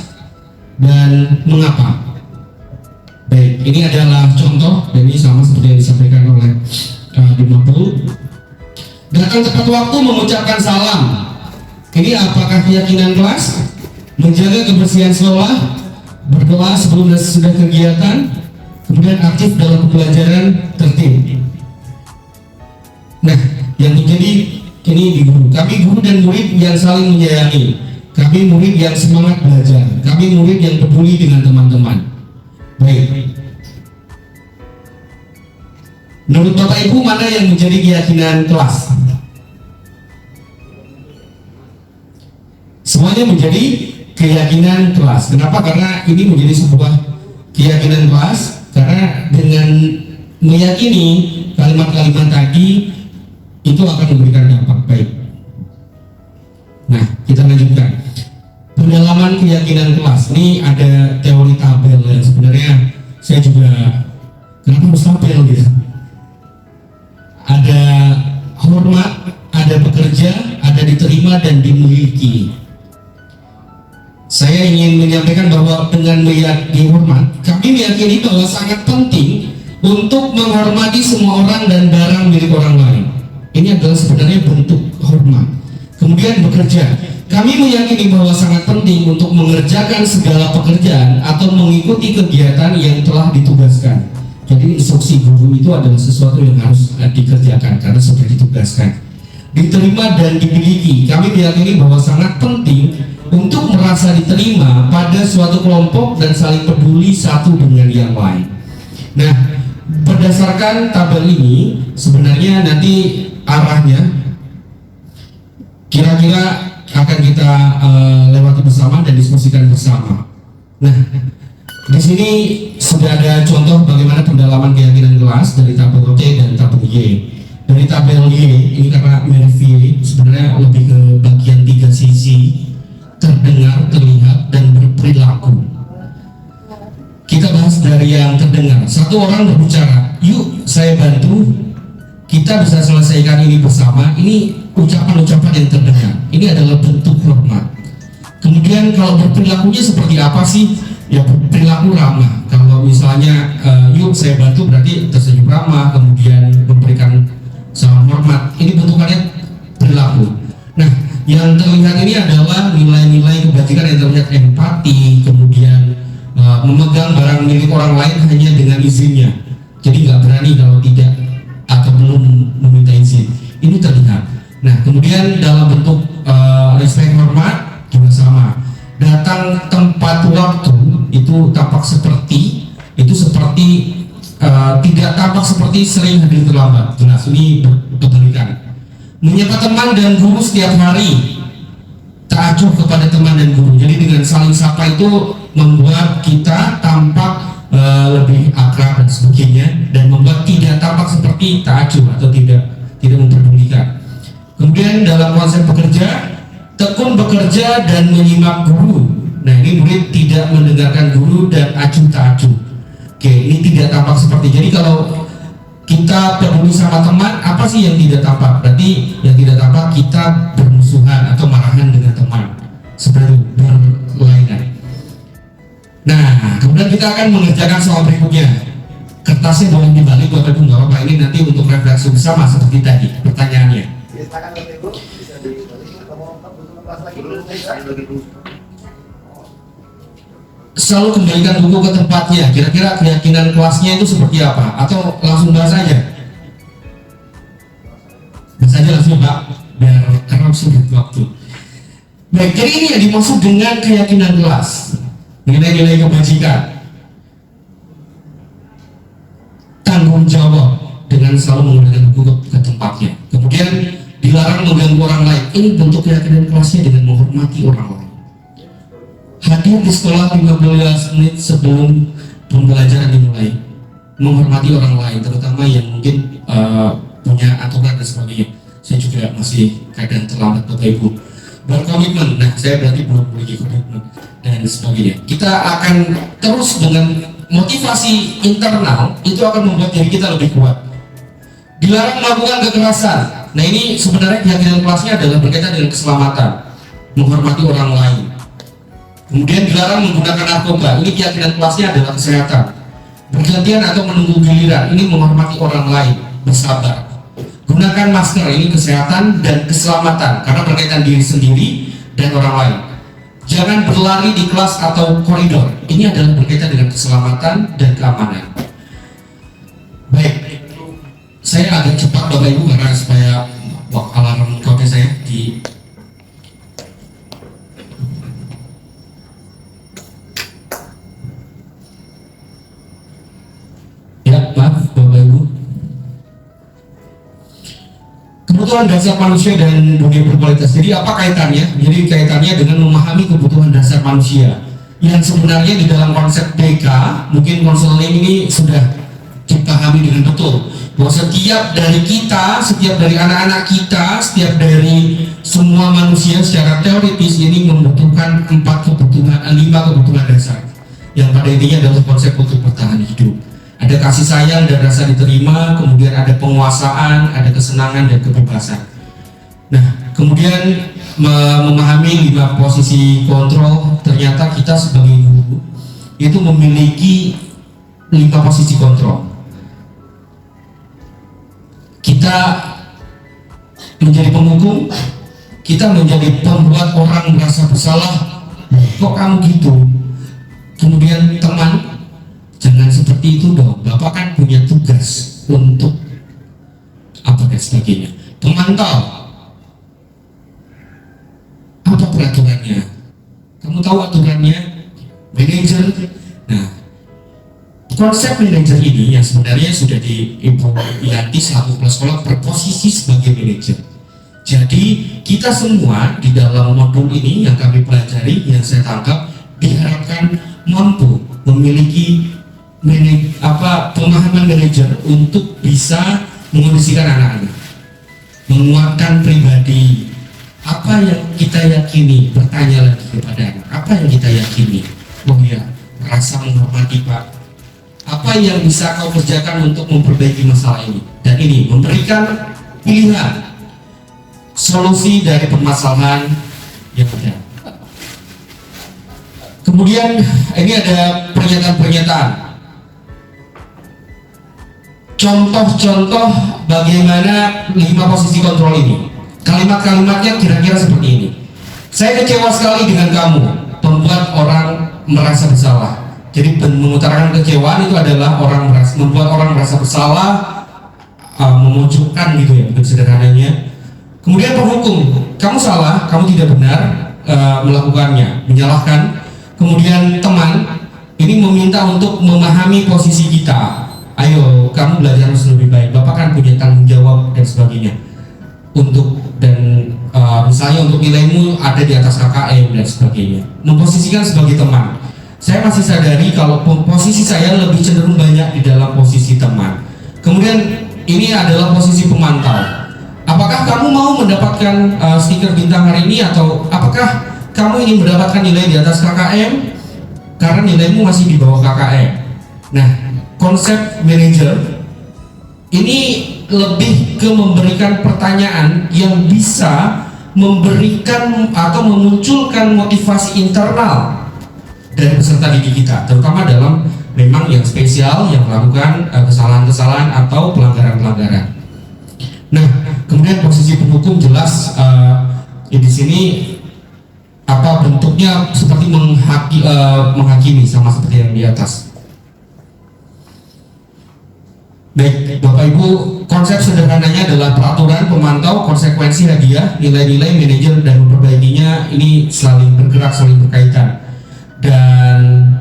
dan mengapa? Baik, ini adalah contoh, dan ini sama seperti yang disampaikan oleh Dimapul. Datang tepat waktu mengucapkan salam. Ini apakah keyakinan kelas? Menjaga kebersihan sekolah, berdoa sebelum dan sesudah kegiatan, kemudian aktif dalam pembelajaran, tertib. Nah, yang menjadi ini di guru. Kami guru dan murid yang saling menyayangi. Kami murid yang semangat belajar. Kami murid yang peduli dengan teman-teman. Baik. Menurut Bapak Ibu, mana yang menjadi keyakinan kelas? Semuanya menjadi keyakinan kelas. Kenapa? Karena ini menjadi sebuah keyakinan kelas. Karena dengan meyakini kalimat-kalimat tadi itu akan memberikan dampak baik. Nah, kita lanjutkan. Pendalaman keyakinan kelas. Ini ada teori tabel yang sebenarnya saya juga kenapa harus tabel gitu. Ada hormat, ada bekerja, ada diterima dan dimiliki. Saya ingin menyampaikan bahwa dengan meyakini hormat, kami meyakini bahwa sangat penting untuk menghormati semua orang dan barang milik orang lain. Ini adalah sebenarnya bentuk hormat. Kemudian bekerja, kami meyakini bahwa sangat penting untuk mengerjakan segala pekerjaan atau mengikuti kegiatan yang telah ditugaskan. Jadi instruksi guru itu adalah sesuatu yang harus dikerjakan karena sudah ditugaskan. Diterima dan dimiliki, kami meyakini bahwa sangat penting untuk merasa diterima pada suatu kelompok dan saling peduli satu dengan yang lain. Nah, berdasarkan tabel ini sebenarnya nanti arahnya kira-kira akan kita lewati bersama dan diskusikan bersama. Nah, di sini sudah ada contoh bagaimana pendalaman keyakinan kelas dari tabel C dan tabel Y. Dari tabel Y ini karena mirip Y sebenarnya lebih ke bagian 3 sisi: terdengar, terlihat, dan berperilaku. Kita bahas dari yang terdengar. Satu orang berbicara, yuk saya bantu, kita bisa selesaikan ini bersama. Ini ucapan-ucapan yang terdengar. Ini adalah bentuk hormat. Kemudian kalau berperilakunya seperti apa sih? Ya perilaku ramah. Kalau misalnya yuk saya bantu berarti tersenyum ramah, kemudian memberikan salam hormat. Ini bentukannya perilaku. Nah, yang terlihat ini adalah nilai-nilai kebajikan yang terlihat: empati, kemudian memegang barang milik orang lain hanya dengan izinnya. Jadi nggak berani kalau tidak atau belum meminta izin. Ini terlihat. Nah, kemudian dalam bentuk respect, hormat juga sama. Datang tempat waktu itu tampak seperti tidak tampak seperti sering hadir terlambat. Jelas ini kebalikan. Menyapa teman dan guru setiap hari, tak acuh kepada teman dan guru. Jadi dengan saling sapa itu membuat kita tampak lebih akrab dan sebagainya, dan membuat tidak tampak seperti tak acuh atau tidak memperdulikan. Kemudian dalam konsep bekerja, tekun bekerja dan menyimak guru. Nah, ini murid tidak mendengarkan guru dan acuh tak acuh. Oke, ini tidak tampak seperti. Jadi kalau kita peduli sama teman, apa sih yang tidak tampak? Berarti yang tidak tampak kita bermusuhan atau marahan dengan teman, seperti berlainan. Nah, kemudian kita akan mengerjakan soal berikutnya. Kertasnya boleh dibalik, Bapak Ibu, nggak apa-apa. Ini nanti untuk refleksi bersama seperti tadi pertanyaannya. Silakan Bapak Ibu, bisa dibalik. Kalau untuk kelas lagi belum selesai. Selalu kembalikan buku ke tempatnya. Kira-kira keyakinan kelasnya itu seperti apa? Atau langsung bahas aja? Bahas aja langsung, Pak, biar karena sudah waktu. Baik, jadi ini yang dimaksud dengan keyakinan kelas, nilai-nilai kebajikan, tanggung jawab dengan selalu menggunakan buku ke tempatnya. Kemudian dilarang mengganggu orang lain. Ini bentuk keyakinan kelasnya dengan menghormati orang lain. Hadir di sekolah 15 menit sebelum pembelajaran dimulai, menghormati orang lain, terutama yang mungkin punya aturan dan sebagainya. Saya juga masih kadang terlambat, Bapak Ibu. Berkomitmen, nah saya berarti belum memiliki komitmen dan sebagainya. Kita akan terus dengan motivasi internal, itu akan membuat diri kita lebih kuat. Dilarang melakukan kekerasan. Nah, ini sebenarnya keyakinan kelasnya adalah berkaitan dengan keselamatan, menghormati orang lain. Kemudian dilarang menggunakan narkoba. Ini keyakinan kelasnya adalah kesehatan. Bergantian atau menunggu giliran. Ini menghormati orang lain, bersabar. Gunakan masker. Ini kesehatan dan keselamatan karena berkaitan diri sendiri dan orang lain. Jangan berlari di kelas atau koridor. Ini adalah berkaitan dengan keselamatan dan keamanan. Baik, saya agak cepat Bapak Ibu karena supaya alarm kode saya di ya, maaf Bapak Ibu. Kebutuhan dasar manusia dan dunia berkualitas. Jadi apa kaitannya? Jadi kaitannya dengan memahami kebutuhan dasar manusia yang sebenarnya di dalam konsep BK, mungkin konseling ini sudah dipahami dengan betul bahwa setiap dari kita, setiap dari anak-anak kita, setiap dari semua manusia secara teoritis ini membutuhkan 5 kebutuhan dasar yang pada intinya adalah konsep untuk bertahan hidup. Ada kasih sayang dan rasa diterima, kemudian ada penguasaan, ada kesenangan dan kebebasan. Nah, kemudian memahami 5 posisi kontrol, ternyata kita sebagai guru itu memiliki 5 posisi kontrol. Kita menjadi penghukum, kita menjadi pembuat orang merasa bersalah. Kok kamu gitu? Kemudian teman, jangan seperti itu dong. Bapak kan punya tugas untuk apa dan sebagainya. Pemantau, apa peraturannya? Kamu tahu aturannya? Manajer. Nah, konsep manajer ini yang sebenarnya sudah di Ibu Yanti selaku kepala sekolah berposisi sebagai manajer. Jadi kita semua di dalam modul ini yang kami pelajari, yang saya tangkap, diharapkan mampu memiliki pemahaman manajer untuk bisa mengondisikan anak-anak, menguatkan pribadi. Apa yang kita yakini, bertanya lagi kepada anak, apa yang kita yakini? Oh ya, rasa menghormati Pak. Apa yang bisa kau kerjakan untuk memperbaiki masalah ini? Dan ini memberikan pilihan solusi dari permasalahan yang ada. Kemudian ini ada pernyataan-pernyataan. Contoh-contoh bagaimana 5 posisi kontrol ini. Kalimat-kalimatnya kira-kira seperti ini. Saya kecewa sekali dengan kamu, membuat orang merasa bersalah. Jadi mengutarakan kekecewaan itu adalah membuat orang merasa bersalah, memojokkan gitu ya, sederhananya. Kemudian penghukum, kamu salah, kamu tidak benar melakukannya, menyalahkan. Kemudian teman, ini meminta untuk memahami posisi kita. Ayo, kamu belajar harus lebih baik. Bapak kan punya tanggung jawab dan sebagainya. Misalnya untuk nilaimu ada di atas KKM dan sebagainya. Memposisikan sebagai teman. Saya masih sadari kalau posisi saya lebih cenderung banyak di dalam posisi teman. Kemudian ini adalah posisi pemantau. Apakah kamu mau mendapatkan stiker bintang hari ini, atau apakah kamu ingin mendapatkan nilai di atas KKM karena nilaimu masih di bawah KKM? Nah, konsep manajer ini lebih ke memberikan pertanyaan yang bisa memberikan atau memunculkan motivasi internal dari peserta didik kita, terutama dalam memang yang spesial yang melakukan kesalahan-kesalahan atau pelanggaran-pelanggaran. Nah, kemudian posisi penghukum jelas di sini apa bentuknya seperti menghakimi, sama seperti yang di atas. Baik, Bapak Ibu, konsep sederhananya adalah peraturan, pemantau, konsekuensi, hadiah, nilai-nilai, manajer, dan memperbaikinya ini saling bergerak, saling berkaitan. Dan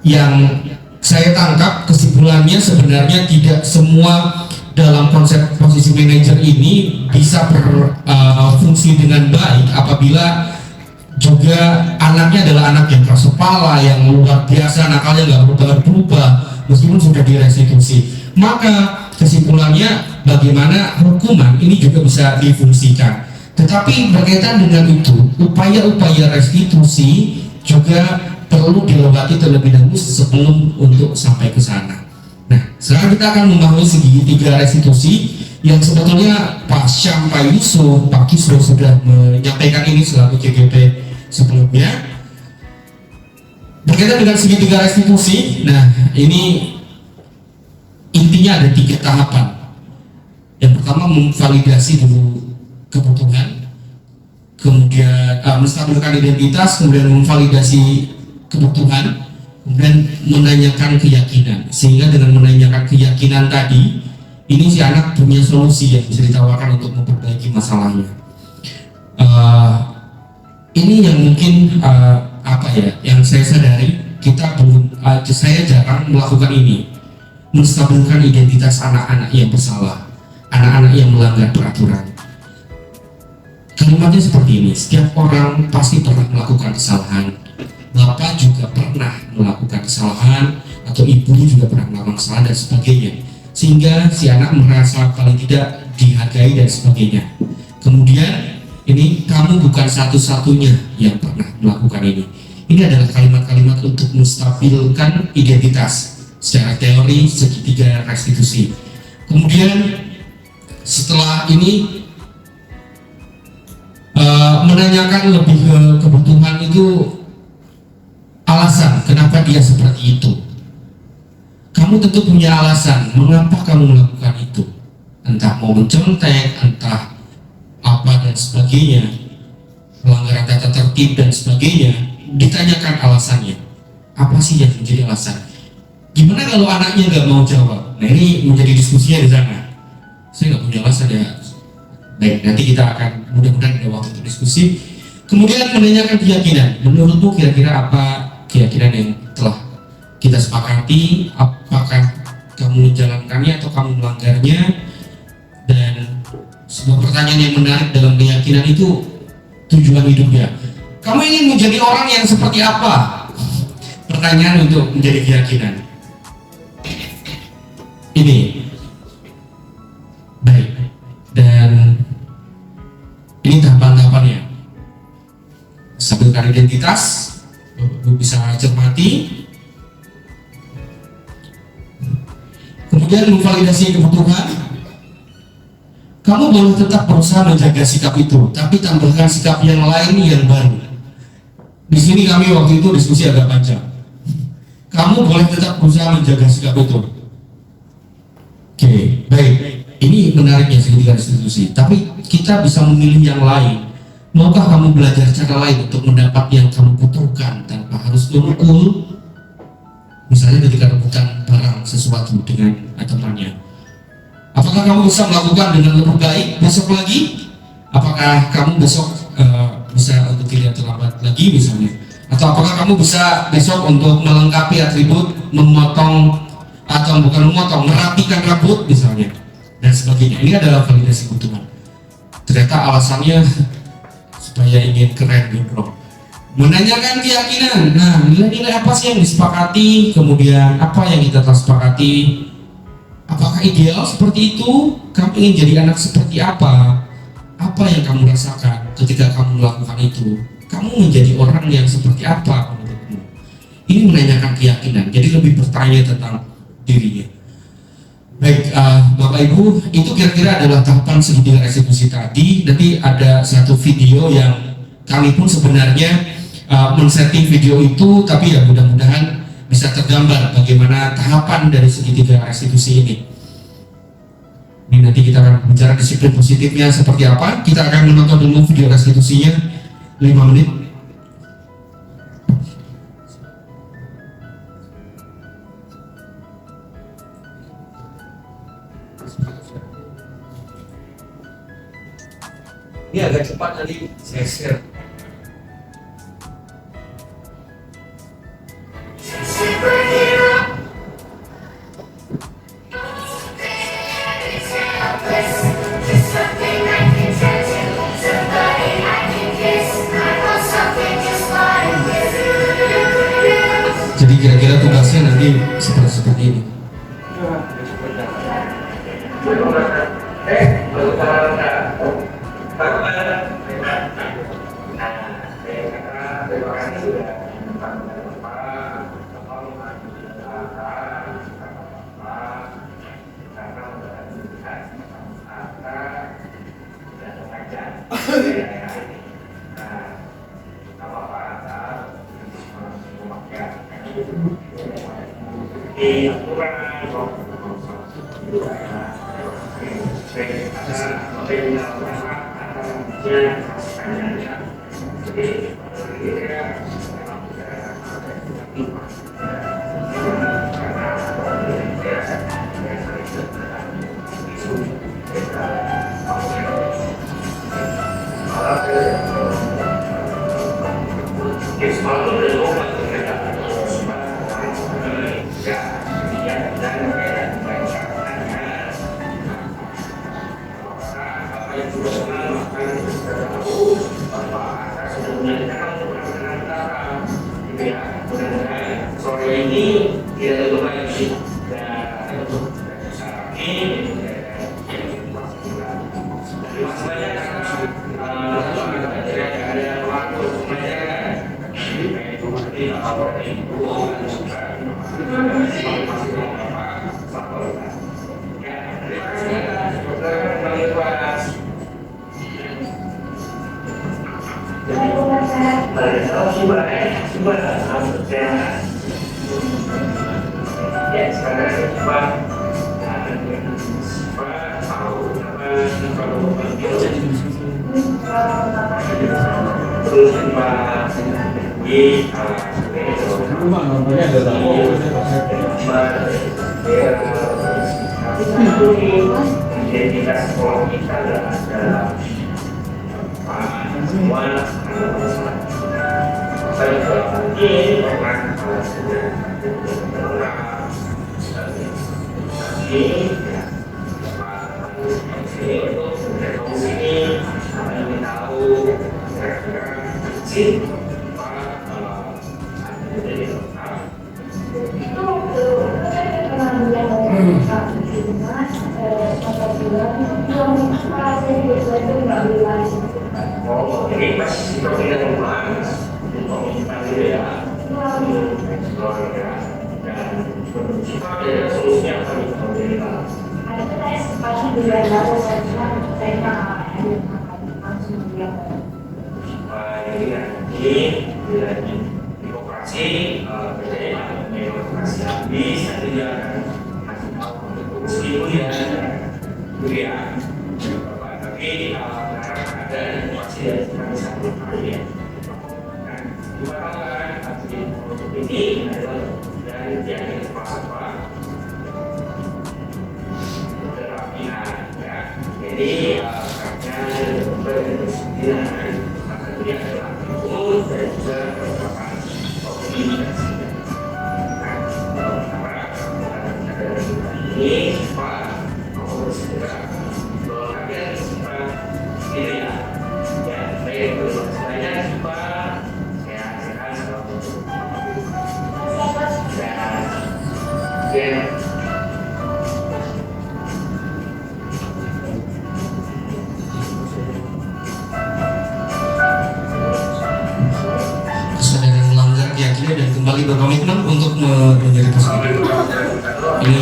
yang saya tangkap kesimpulannya sebenarnya tidak semua dalam konsep posisi manajer ini bisa berfungsi dengan baik apabila juga anaknya adalah anak yang keras kepala, yang luar biasa, nakalnya nggak berubah meskipun sudah direstitusi. Maka kesimpulannya bagaimana hukuman ini juga bisa difungsikan. Tetapi berkaitan dengan itu, upaya-upaya restitusi juga perlu dilewati terlebih dahulu sebelum untuk sampai ke sana. Nah, sekarang kita akan memahami segitiga restitusi yang sebetulnya Pak Syam, Pak Yusuf, Pak Kisro sudah menyampaikan ini selaku CGP sebelumnya. Berkaitan dengan segitiga restitusi, nah ini intinya ada 3 tahapan. Yang pertama memvalidasi dulu kebutuhan, kemudian menstabilkan identitas, kemudian memvalidasi kebutuhan, kemudian menanyakan keyakinan. Sehingga dengan menanyakan keyakinan tadi, ini si anak punya solusi yang bisa ditawarkan untuk memperbaiki masalahnya. Ini yang mungkin yang saya sadari, kita belum, saya jarang melakukan ini, menstabilkan identitas anak-anak yang bersalah, anak-anak yang melanggar peraturan. Kalimatnya seperti ini, setiap orang pasti pernah melakukan kesalahan. Bapak juga pernah melakukan kesalahan, atau ibu juga pernah melakukan kesalahan dan sebagainya. Sehingga si anak merasa paling tidak dihargai dan sebagainya. Kemudian ini kamu bukan satu-satunya yang pernah melakukan ini. Ini adalah kalimat-kalimat untuk menstabilkan identitas secara teori segitiga restitusi. Kemudian setelah ini menanyakan lebih ke kebutuhan itu, alasan kenapa dia seperti itu. Kamu tentu punya alasan mengapa kamu melakukan itu, entah mau mencontek, entah apa dan sebagainya, pelanggaran tata tertib dan sebagainya. Ditanyakan alasannya, apa sih yang menjadi alasan? Gimana kalau anaknya nggak mau jawab? Nah, ini menjadi diskusinya di sana. Saya nggak punya alasan ya. Baik, nanti kita akan mudah-mudahan ada waktu untuk diskusi. Kemudian menanyakan keyakinan. Menurutmu kira-kira apa keyakinan yang telah kita sepakati? Apakah kamu menjalankannya atau kamu melanggarnya? Dan sebuah pertanyaan yang menarik dalam keyakinan itu, tujuan hidupnya. Kamu ingin menjadi orang yang seperti apa? Pertanyaan untuk menjadi keyakinan. Ini baik, dan ini tahapan-tahapannya. Stabilkan identitas, bisa cermati. Kemudian memvalidasi kebutuhan. Kamu boleh tetap berusaha menjaga sikap itu, tapi tambahkan sikap yang lain yang baru. Di sini kami waktu itu diskusi agak panjang. Kamu boleh tetap berusaha menjaga sikap itu. Oke, baik. Ini menariknya segitiga restitusi. Tapi kita bisa memilih yang lain. Maukah kamu belajar cara lain untuk mendapat yang kamu butuhkan tanpa harus unggul? Misalnya ketika rebutan barang sesuatu dengan temannya. Apakah kamu bisa melakukan dengan lebih baik besok lagi? Apakah kamu besok bisa untuk tidak terlambat lagi misalnya? Atau apakah kamu bisa besok untuk melengkapi atribut, memotong atau bukan memotong, merapikan rambut misalnya, dan sebagainya. Ini adalah validasi kebutuhan. Ternyata alasannya supaya ingin keren gitu. Menanyakan keyakinan. Nah, nilai-nilai apa sih yang disepakati? Kemudian apa yang kita telah sepakati? Apakah ideal seperti itu? Kamu ingin jadi anak seperti apa? Apa yang kamu rasakan ketika kamu melakukan itu? Kamu menjadi orang yang seperti apa menurutmu? Ini menanyakan keyakinan. Jadi lebih bertanya tentang dirinya. Baik, Bapak Ibu, itu kira-kira adalah tahapan segitiga restitusi tadi. Nanti ada satu video yang kami pun sebenarnya men-setting video itu, tapi ya mudah-mudahan bisa tergambar bagaimana tahapan dari segitiga restitusi ini. Ini nanti kita akan bicara disiplin positifnya seperti apa. Kita akan menonton dulu video restitusinya 5 menit. Ini agak cepat tadi saya share. Jadi kira-kira tugasnya nanti seperti ini. Terima kasih. Sore ini kita tutup lagi. Identitas sekolah kita adalah semua saya lagi ini masih tidak rumah ya dan solusinya kami operasi habis nanti dia meskipun ya tapi ada informasi yang kami sampaikan ya. Ini adalah dari yang pasar terapian ya. Jadi karena berkesimpulan maka dia adalah itu dan juga merupakan komunikasi. Ini Pak mau segera doakan supaya ini ya baik semuanya supaya sehat selalu. Kesadaran melanggar keyakinan dan kembali berkomitmen untuk menjadi positif. Ini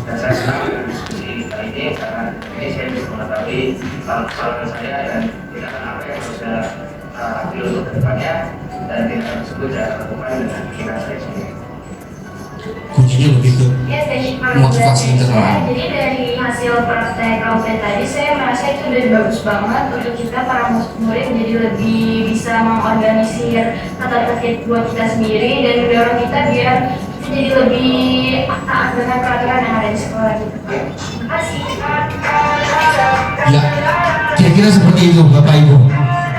dan saya senang dengan diskusi kali ini karena ini saya bisa mengetahui kesalahan saya dan tidak akan apa yang harus saya ambil untuk kedepannya dan tidak tersebut saya lakukan dengan pikiran saya sendiri. kuncinya lebih ke motivasi internal. Jadi dari hasil praktek KUP tadi saya merasa itu udah bagus banget untuk kita para murid jadi lebih bisa mengorganisir kata terkait buat kita sendiri dan mendorong kita biar jadi lebih taat dengan peraturan yang ada di sekolah gitu. Terima kasih. Ya, kira-kira seperti itu Bapak Ibu.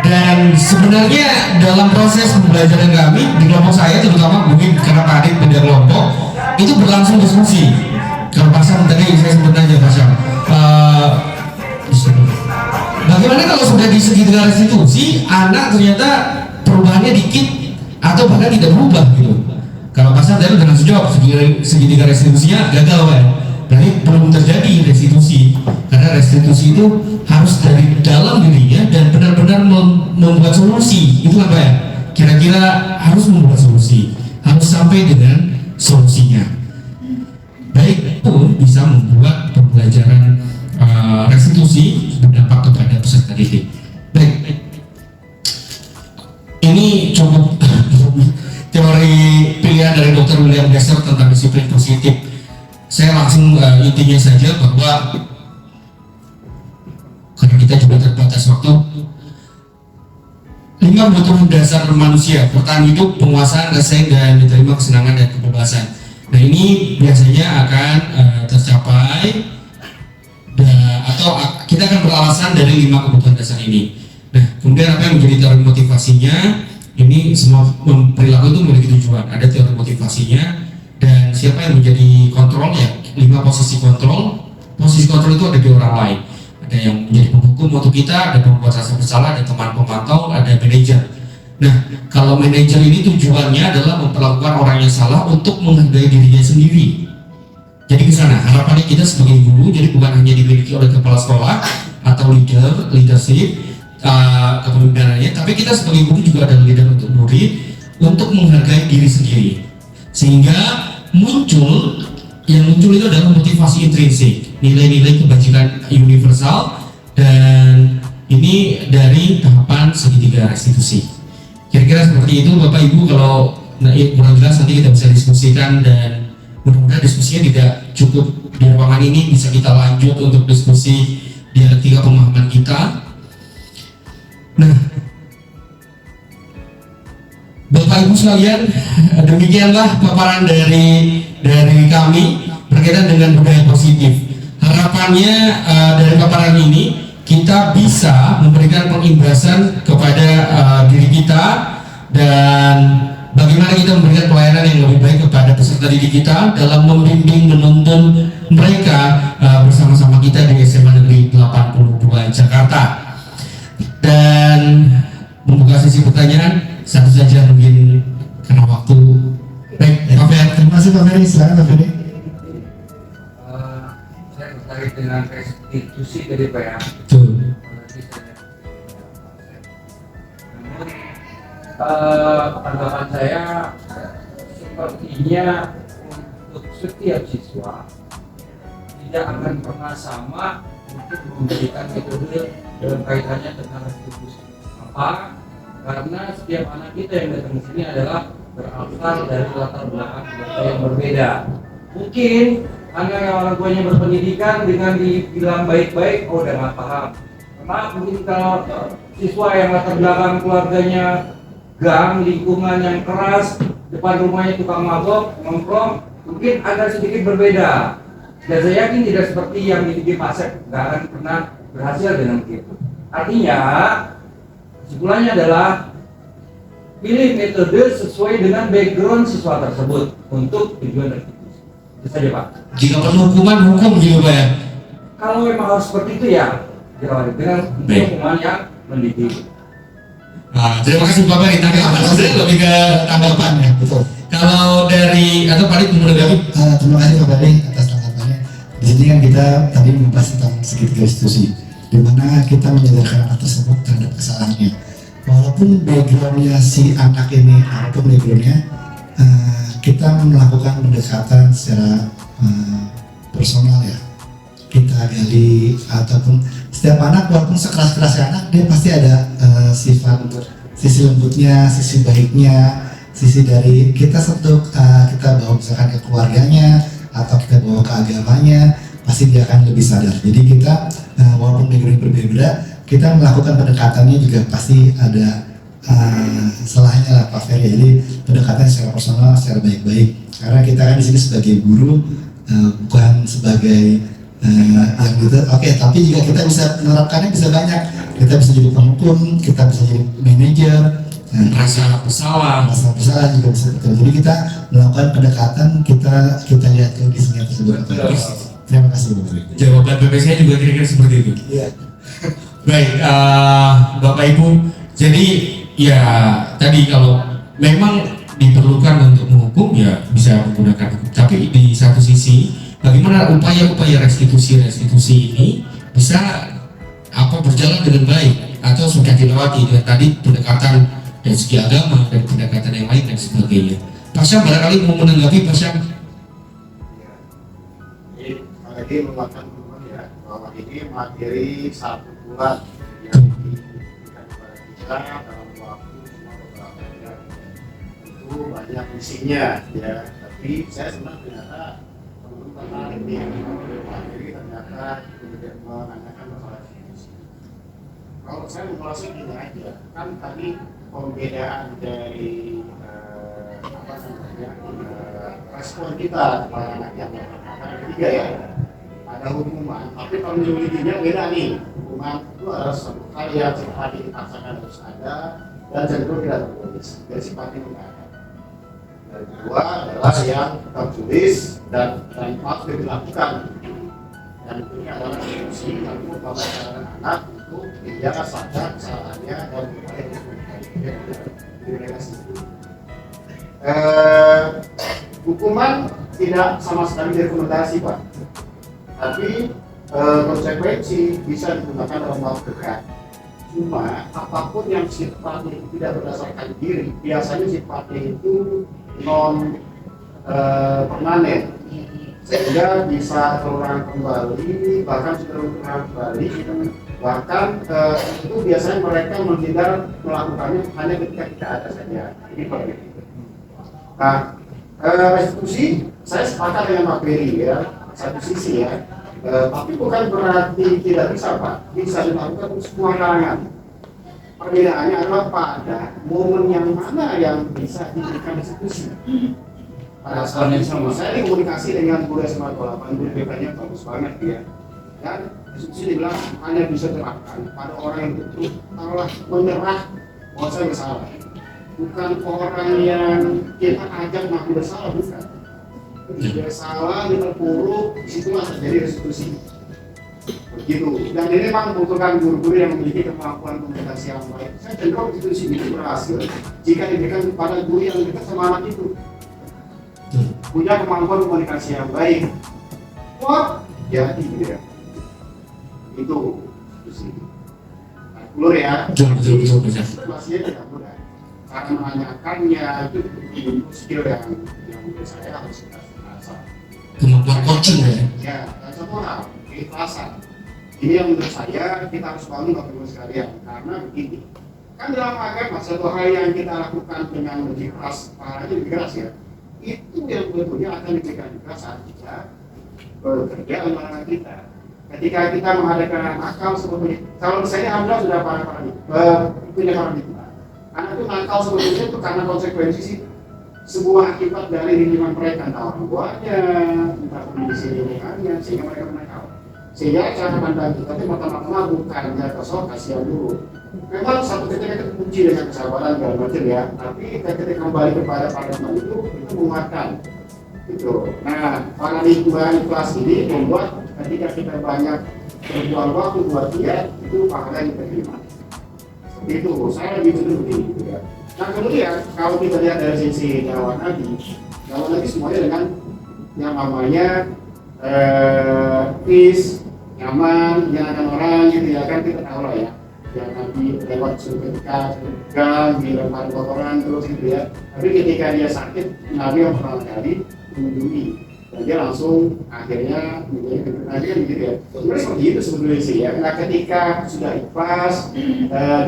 Dan sebenarnya dalam proses pembelajaran kami di kelompok saya terutama mungkin karena Pak Adit beda kelompok itu berlangsung diskusi. Kalau Pak Sam tadi saya sebut aja Pak Sam. Bagaimana kalau sudah di segitiga restitusi anak ternyata perubahannya dikit atau bahkan tidak berubah gitu. Kalau Pak Sam tadi udah langsung jawab segitiga restitusinya gagal kan. Berarti belum terjadi restitusi karena restitusi itu harus dari dalam dirinya dan benar-benar membuat solusi. Itu apa ya? Kira-kira harus membuat solusi, harus sampai dengan solusinya. Baik pun bisa membuat pembelajaran restitusi berdampak kepada peserta didik. Baik, ini cukup teori pilihan dari Dr. William Glasser tentang disiplin positif. Saya langsung intinya saja bahwa karena kita juga terbatas waktu, 5 kebutuhan dasar manusia: bertahan hidup, penguasaan, kesayangan, dan menerima kesenangan dan kebebasan. Nah, ini biasanya akan tercapai atau kita akan beralasan dari 5 kebutuhan dasar ini. Nah, kemudian apa yang menjadi teori motivasinya? Ini semua perilaku itu memiliki tujuan. Ada teori motivasinya, dan siapa yang menjadi kontrol ya? 5 posisi kontrol. Posisi kontrol itu ada di orang lain. Ada yang menjadi penghukum untuk kita, ada pembuat rasa bersalah, ada teman pemantau, ada manajer. Nah, kalau manajer ini tujuannya adalah memperlakukan orang yang salah untuk menghargai dirinya sendiri. Jadi ke sana harapannya kita sebagai guru, jadi bukan hanya dimiliki oleh kepala sekolah atau leadership kepemimpinannya, tapi kita sebagai guru juga ada leader untuk murid untuk menghargai diri sendiri, sehingga yang muncul itu adalah motivasi intrinsik, nilai-nilai kebajikan universal, dan ini dari tahapan segitiga restitusi. Kira-kira seperti itu Bapak Ibu. Kalau kurang jelas nanti kita bisa diskusikan, dan mudah-mudahan diskusinya tidak cukup di ruangan ini, bisa kita lanjut untuk diskusi dialektika pemahaman kita. Nah, Bapak Ibu sekalian, demikianlah paparan dari kami berkaitan dengan budaya positif. Harapannya dari paparan ini kita bisa memberikan pengimbasan kepada diri kita, dan bagaimana kita memberikan pelayanan yang lebih baik kepada peserta didik kita dalam membimbing menuntun mereka bersama-sama kita di SMA Negeri 82 Jakarta. Dan membuka sesi pertanyaan, satu saja mungkin karena waktu. Baik, Pak Ferry. Terima kasih Pak Ferry, silakan Pak Ferry. Saya tertarik dengan restitusi tadi Pak ya. Betul. Namun tanggapan saya sepertinya untuk setiap siswa tidak akan pernah sama untuk memberikan metode dalam kaitannya tentang restitusi. Apa? Karena setiap anak kita yang datang ke sini adalah berasal dari latar belakang keluarga yang berbeda. Mungkin anak yang orang tuanya berpendidikan dengan dibilang baik-baik, udah nggak paham. Karena mungkin kalau siswa yang latar belakang keluarganya gang, lingkungan yang keras, depan rumahnya tukang mabok, nongkrong, mungkin agak sedikit berbeda. Dan saya yakin tidak seperti yang dididik Pak Sep, nggak akan pernah berhasil dengan begitu. Artinya, kesimpulannya adalah pilih metode sesuai dengan background siswa tersebut untuk tujuan restitusi. Itu saja Pak. Jika perlu hukuman, hukum gitu Pak ya? Kalau memang harus seperti itu ya, dirawat dengan hukuman yang mendidik. Nah, terima kasih Pak Ferry. Tanggapan sebenarnya lebih ke tanggapan ya. Betul. Kalau dari atau Pak Rik menanggapi? Terima kasih Pak Ferry atas tanggapannya. Di sini kan kita tadi membahas tentang segitiga restitusi, di mana kita menyadarkan anak tersebut terhadap kesalahannya. Walaupun backgroundnya si anak ini, apapun backgroundnya, kita melakukan pendekatan secara personal ya. Kita gali, ataupun setiap anak walaupun sekeras-kerasnya anak, dia pasti ada sifat sisi lembutnya, sisi baiknya, sisi dari kita sentuh, kita bawa misalkan ke keluarganya atau kita bawa ke agamanya, pasti dia akan lebih sadar. Jadi kita walaupun background berbeda, kita melakukan pendekatannya juga pasti ada salahnya lah Pak Ferry. Jadi pendekatan secara personal, secara baik-baik. Karena kita kan di sini sebagai guru, bukan sebagai yang gitu. Oke, tapi juga kita bisa menerapkannya bisa banyak. Kita bisa jadi penghukum, kita bisa jadi manajer, rasa bersalah juga bisa betul. Jadi kita melakukan pendekatan, kita lihat kondisinya tersebut. Terima kasih Bapak. Jawaban BP saya juga kira-kira seperti itu. Iya. Baik, Bapak Ibu. Jadi ya tadi kalau memang diperlukan untuk menghukum ya bisa menggunakan hukum. Tapi di satu sisi bagaimana upaya-upaya restitusi ini bisa berjalan dengan baik atau sudah dilewati dengan tadi pendekatan dari segi agama dan pendekatan yang lain dan sebagainya. Pak Syam barangkali mau menanggapi Pak Syam. Lagi menguatkan teman ya bahwa ini materi 1 bulan yang diberikan kepada kita dalam waktu cuma beberapa jam. Itu banyak isinya ya, tapi saya senang ternyata teman-teman tertarik nih materi ternyata kemudian menanyakan masalah restitusi. Kalau saya merasa gini aja, kan tadi pembedaan dari respon kita kepada anak yang ketiga ya, ada hukuman, tapi kalau menjadinya beda nih. Hukuman itu adalah suatu hal yang sifatnya dipaksakan harus ada dan cenderung tidak tertulis, dan sifatnya tidak ada. Dan kedua adalah yang tertulis dan patut dilakukan. Dan ini adalah institusi yang membawa anak untuk menjaga sadar kesalahannya dan kembali ke mereka sendiri. Hukuman tidak sama sekali direkomendasi, Pak. Tapi konsekuensi bisa digunakan dalam waktu dekat. Cuma apapun yang sifatnya tidak berdasarkan diri, biasanya sifatnya itu non permanen, sehingga bisa terulang kembali, bahkan terulang kembali, bahkan itu biasanya mereka menghindar melakukannya hanya ketika kita ada saja. Ini berbeda. Nah, restitusi saya sepakat dengan Pak Ferry ya, satu sisi ya, tapi bukan berarti tidak bisa Pak, bisa dilakukan untuk semua kalangan. Perbedaannya adalah pada momen yang mana yang bisa diberikan restitusi. Pada saat itu saya komunikasi dengan guru SMA 8, guru BK-nya bagus banget ya, dan restitusi dibilang hanya bisa diterapkan pada orang yang betul telah menyerah bahwa saya bersalah. Bukan orang yang kita ajak mengaku bersalah, bukan. Dia salah, dia terpuruk, disitulah terjadi restitusi. Begitu. Dan ini memang membutuhkan guru-guru yang memiliki kemampuan komunikasi yang baik. Saya cenderung restitusi itu berhasil jika diberikan kepada guru yang dekat sama anak itu, punya kemampuan komunikasi yang baik. Wah, jadi gitu ya. Itu restitusi. Nah, keluar ya. Betul. Situasinya tidak mudah. Karena menanyakannya itu butuh skill yang menurut saya harus kita asah. Kemampuan coaching ya. Ya, dan satu hal, keikhlasan. Ini yang menurut saya kita harus bangun Bapak Ibu sekalian. Karena begini, kan dalam agama satu hal yang kita lakukan dengan lebih keras, pahalanya lebih keras ya. Itu yang tentunya akan diberikan juga saat kita bekerja dengan kita. Ketika kita menghadapi akal seperti kalau saya Anda sudah punya paradigma. Karena itu nakal sebetulnya itu karena konsekuensi sih sebuah akibat dari lingkungan mereka, entah orang tuanya, entah kondisi lingkungannya, sehingga mereka nakal. Sehingga cara pandang kita itu pertama-tama bukan kesal, kasihan dulu. Memang satu ketika kita uji dengan kesabaran dan macam ya, tapi ketika kembali kepada paradigma itu menguatkan. Gitu. Nah, paradigma ikhlas ini membuat ketika kita banyak berbuang waktu buat dia, itu pahala yang diterima. Itu saya lebih cenderung begini gitu ya. Nah kemudian kalau kita lihat dari sisi dakwah Nabi semuanya dengan yang namanya peace, nyaman, menyenangkan orang gitu ya, kan kita tahu lah ya. Yang Nabi lewat ketika dilempar kotoran terus gitu ya. Tapi ketika dia sakit, Nabi yang pertama kali mengunjungi. Dan dia langsung akhirnya menjadi kan gitu ya. Sebenarnya seperti itu sebetulnya sih ya. Nah ketika sudah ikhlas,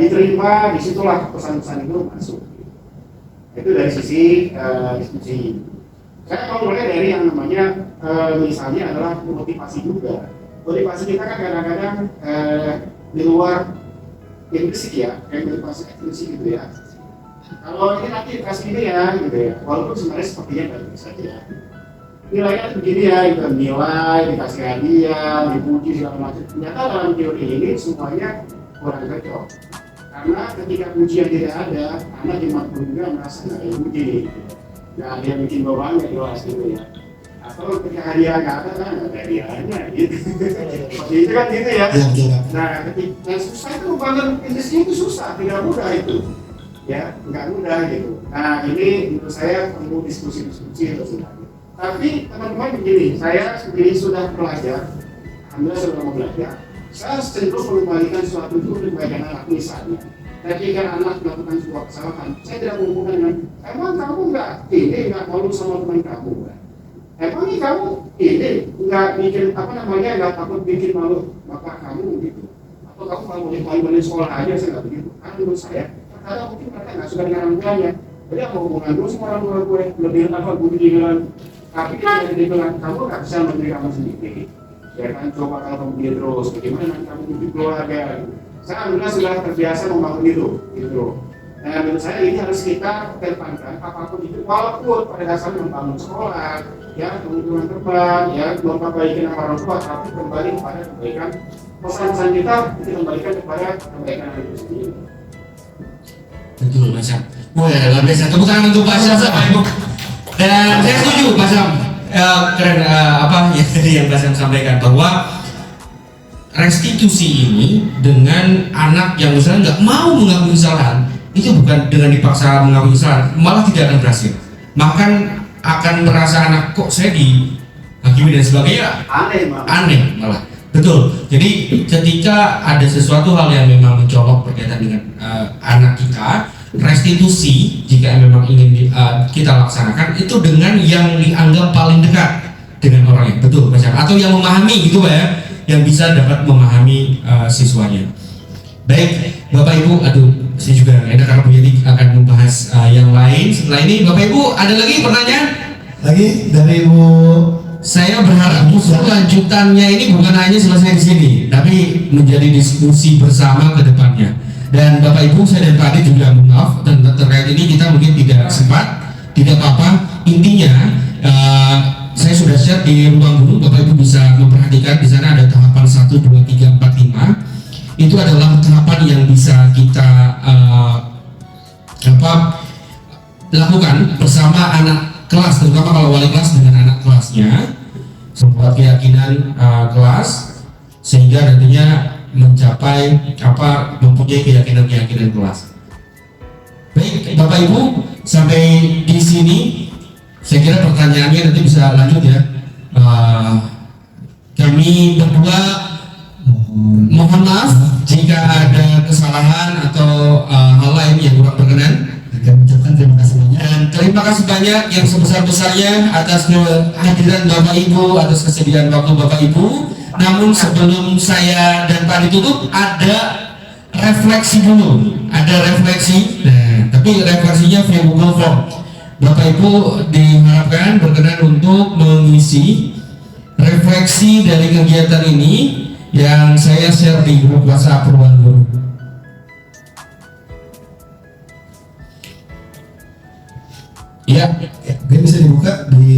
diterima, disitulah pesan-pesan itu masuk. Itu dari sisi diskusi. Saya mau mulai dari yang namanya misalnya adalah motivasi juga. Motivasi kita kan kadang-kadang di luar implisit ya, kayak motivasi eksklusif gitu ya. Kalau ini nanti kasih ini ya, gitu ya. Walaupun sebenarnya sepertinya baik saja. Nilainya begini ya, itu nilai, dikasih hadiah, dipuji segala macam. Ternyata dalam teori ini semuanya kurang cocok. Karena ketika pujian tidak ada, anak jemaat pun juga merasa nggak ada yang puji. Nggak ada yang bikin bawahnya jelas gitu ya. Atau ketika hadiah nggak ada kan, nggak ada hadiahnya gitu. Itu kan gitu ya. Nah, ketika susah itu membangun industri itu susah, tidak mudah itu. Ya, nggak mudah gitu. Nah, ini menurut saya perlu diskusi-diskusi itu sebenarnya. Tapi teman-teman begini, saya sendiri sudah belajar, Alhamdulillah sudah mau belajar. Saya cenderung mengembalikan sesuatu itu untuk kebaikan anak misalnya. Ketika anak melakukan sebuah kesalahan, saya tidak menghubungkan dengan, emang kamu nggak malu sama teman kamu? Emang kamu nggak bikin nggak takut bikin malu bapak kamu gitu? Atau kamu kalau boleh sekolah aja, saya nggak begitu. Karena menurut saya, kadang mungkin mereka nggak suka dengan orang tuanya. Jadi apa hubungan dulu sama orang tua gue? Lebih gue bilang. Tapi kalau dibilang kamu nggak bisa menteri kamu sendiri, ya kan coba kalau kamu begini terus, bagaimana nanti kamu hidup keluarga? Saya alhamdulillah sudah terbiasa membangun itu, gitu. Nah, menurut saya ini harus kita kedepankan apapun itu, walaupun pada dasarnya membangun sekolah, ya, kemudian terbang, ya, memperbaiki nama orang tua, tapi kembali kepada kebaikan. Pesan-pesan kita dikembalikan kepada kebaikan itu sendiri. Betul, Pak Syam. Wah, luar biasa. Tepuk tangan untuk Pak Syam, Bapak Ibu. Dan saya setuju, Pak Syam. Keren apa yang Pak Syam sampaikan, bahwa restitusi ini dengan anak yang misalnya nggak mau mengakui kesalahan, itu bukan dengan dipaksa mengakui kesalahan, malah tidak akan berhasil. Bahkan akan merasa anak kok saya dihakimi dan sebagainya, aneh malah. Betul. Jadi ketika ada sesuatu hal yang memang mencolok berkaitan dengan anak kita, restitusi jika memang ingin kita laksanakan itu dengan yang dianggap paling dekat dengan orangnya. Betul, Pak Syam. Atau yang memahami gitu, Pak ya, yang bisa dapat memahami siswanya. Baik, Bapak Ibu, aduh, saya juga enak karena penyidik akan membahas yang lain. Setelah ini, Bapak Ibu, ada lagi pertanyaan? Lagi dari Ibu. Saya berharap justru lanjutannya ini bukan hanya selesai di sini, tapi menjadi diskusi bersama ke depannya. Dan Bapak Ibu, saya dan Pak Adi juga mohon maaf dan terkait ini kita mungkin tidak sempat, tidak apa-apa. Intinya, saya sudah share di ruang guru, Bapak Ibu bisa memperhatikan di sana ada tahapan 1, 2, 3, 4, 5. Itu adalah tahapan yang bisa kita lakukan bersama anak kelas, terutama kalau wali kelas dengan anak kelasnya, membuat keyakinan kelas sehingga nantinya mencapai mempunyai keyakinan kelas. Baik, Bapak Ibu, sampai di sini saya kira pertanyaannya nanti bisa lanjut ya. Kami berdua mohon maaf jika ada kesalahan atau hal lain yang kurang berkenan. Kami ucapkan terima kasih banyak. Dan terima kasih banyak yang sebesar-besarnya atas kehadiran Bapak Ibu, atas kesediaan waktu Bapak Ibu. Namun sebelum saya dan Pak ditutup, ada refleksi dulu. Ada refleksi, nah, tapi refleksinya via Google Form. Bapak Ibu diharapkan berkenan untuk mengisi refleksi dari kegiatan ini yang saya share di grup WhatsApp Ruang Guru. Ya, Mungkin bisa dibuka di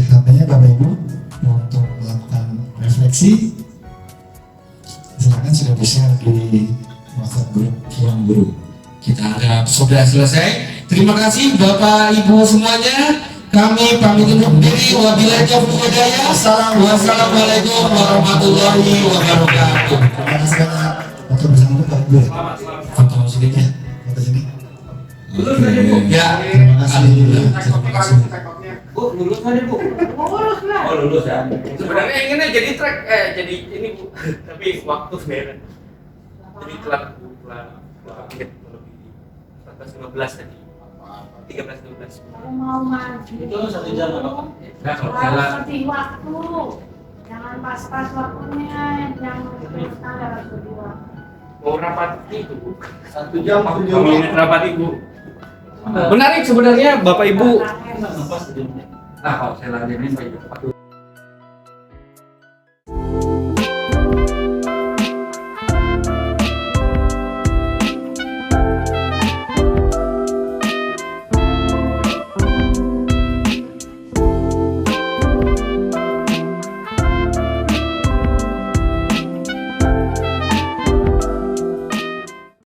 HP-nya Bapak Ibu untuk melakukan refleksi. Silakan sudah bisa di WhatsApp grup Ruang Guru. Kita anggap sudah selesai. Terima kasih Bapak Ibu semuanya. Kami pamit undur diri. Wabillahi taufiq wal hidayah. Wassalamualaikum warahmatullahi wabarakatuh. Terima kasih banyak. Foto bersama Bapak Ibu. Foto sedikit. Foto sini. Ya, Terima kasih. terima kasih. Bu, lulus tadi Bu? Lulus lah. Oh lulus ya. Sebenarnya inginnya jadi track, jadi ini Bu, tapi waktu sebenarnya. Jadi telat Bu, telat lebih 14-15 tadi. 13-12. Kalau mau maju. Itu 1 jam apa? Nah, kalau Harus jalan. ngerti waktu. Jangan pas-pas waktunya, yang standar harus berdua. Mau rapat itu Bu. 1 jam, 1 jam. Mau ingin rapat Ibu. Menarik sebenarnya Bapak Ibu. Nah, kalau saya ladenin Pak Ibu, waktu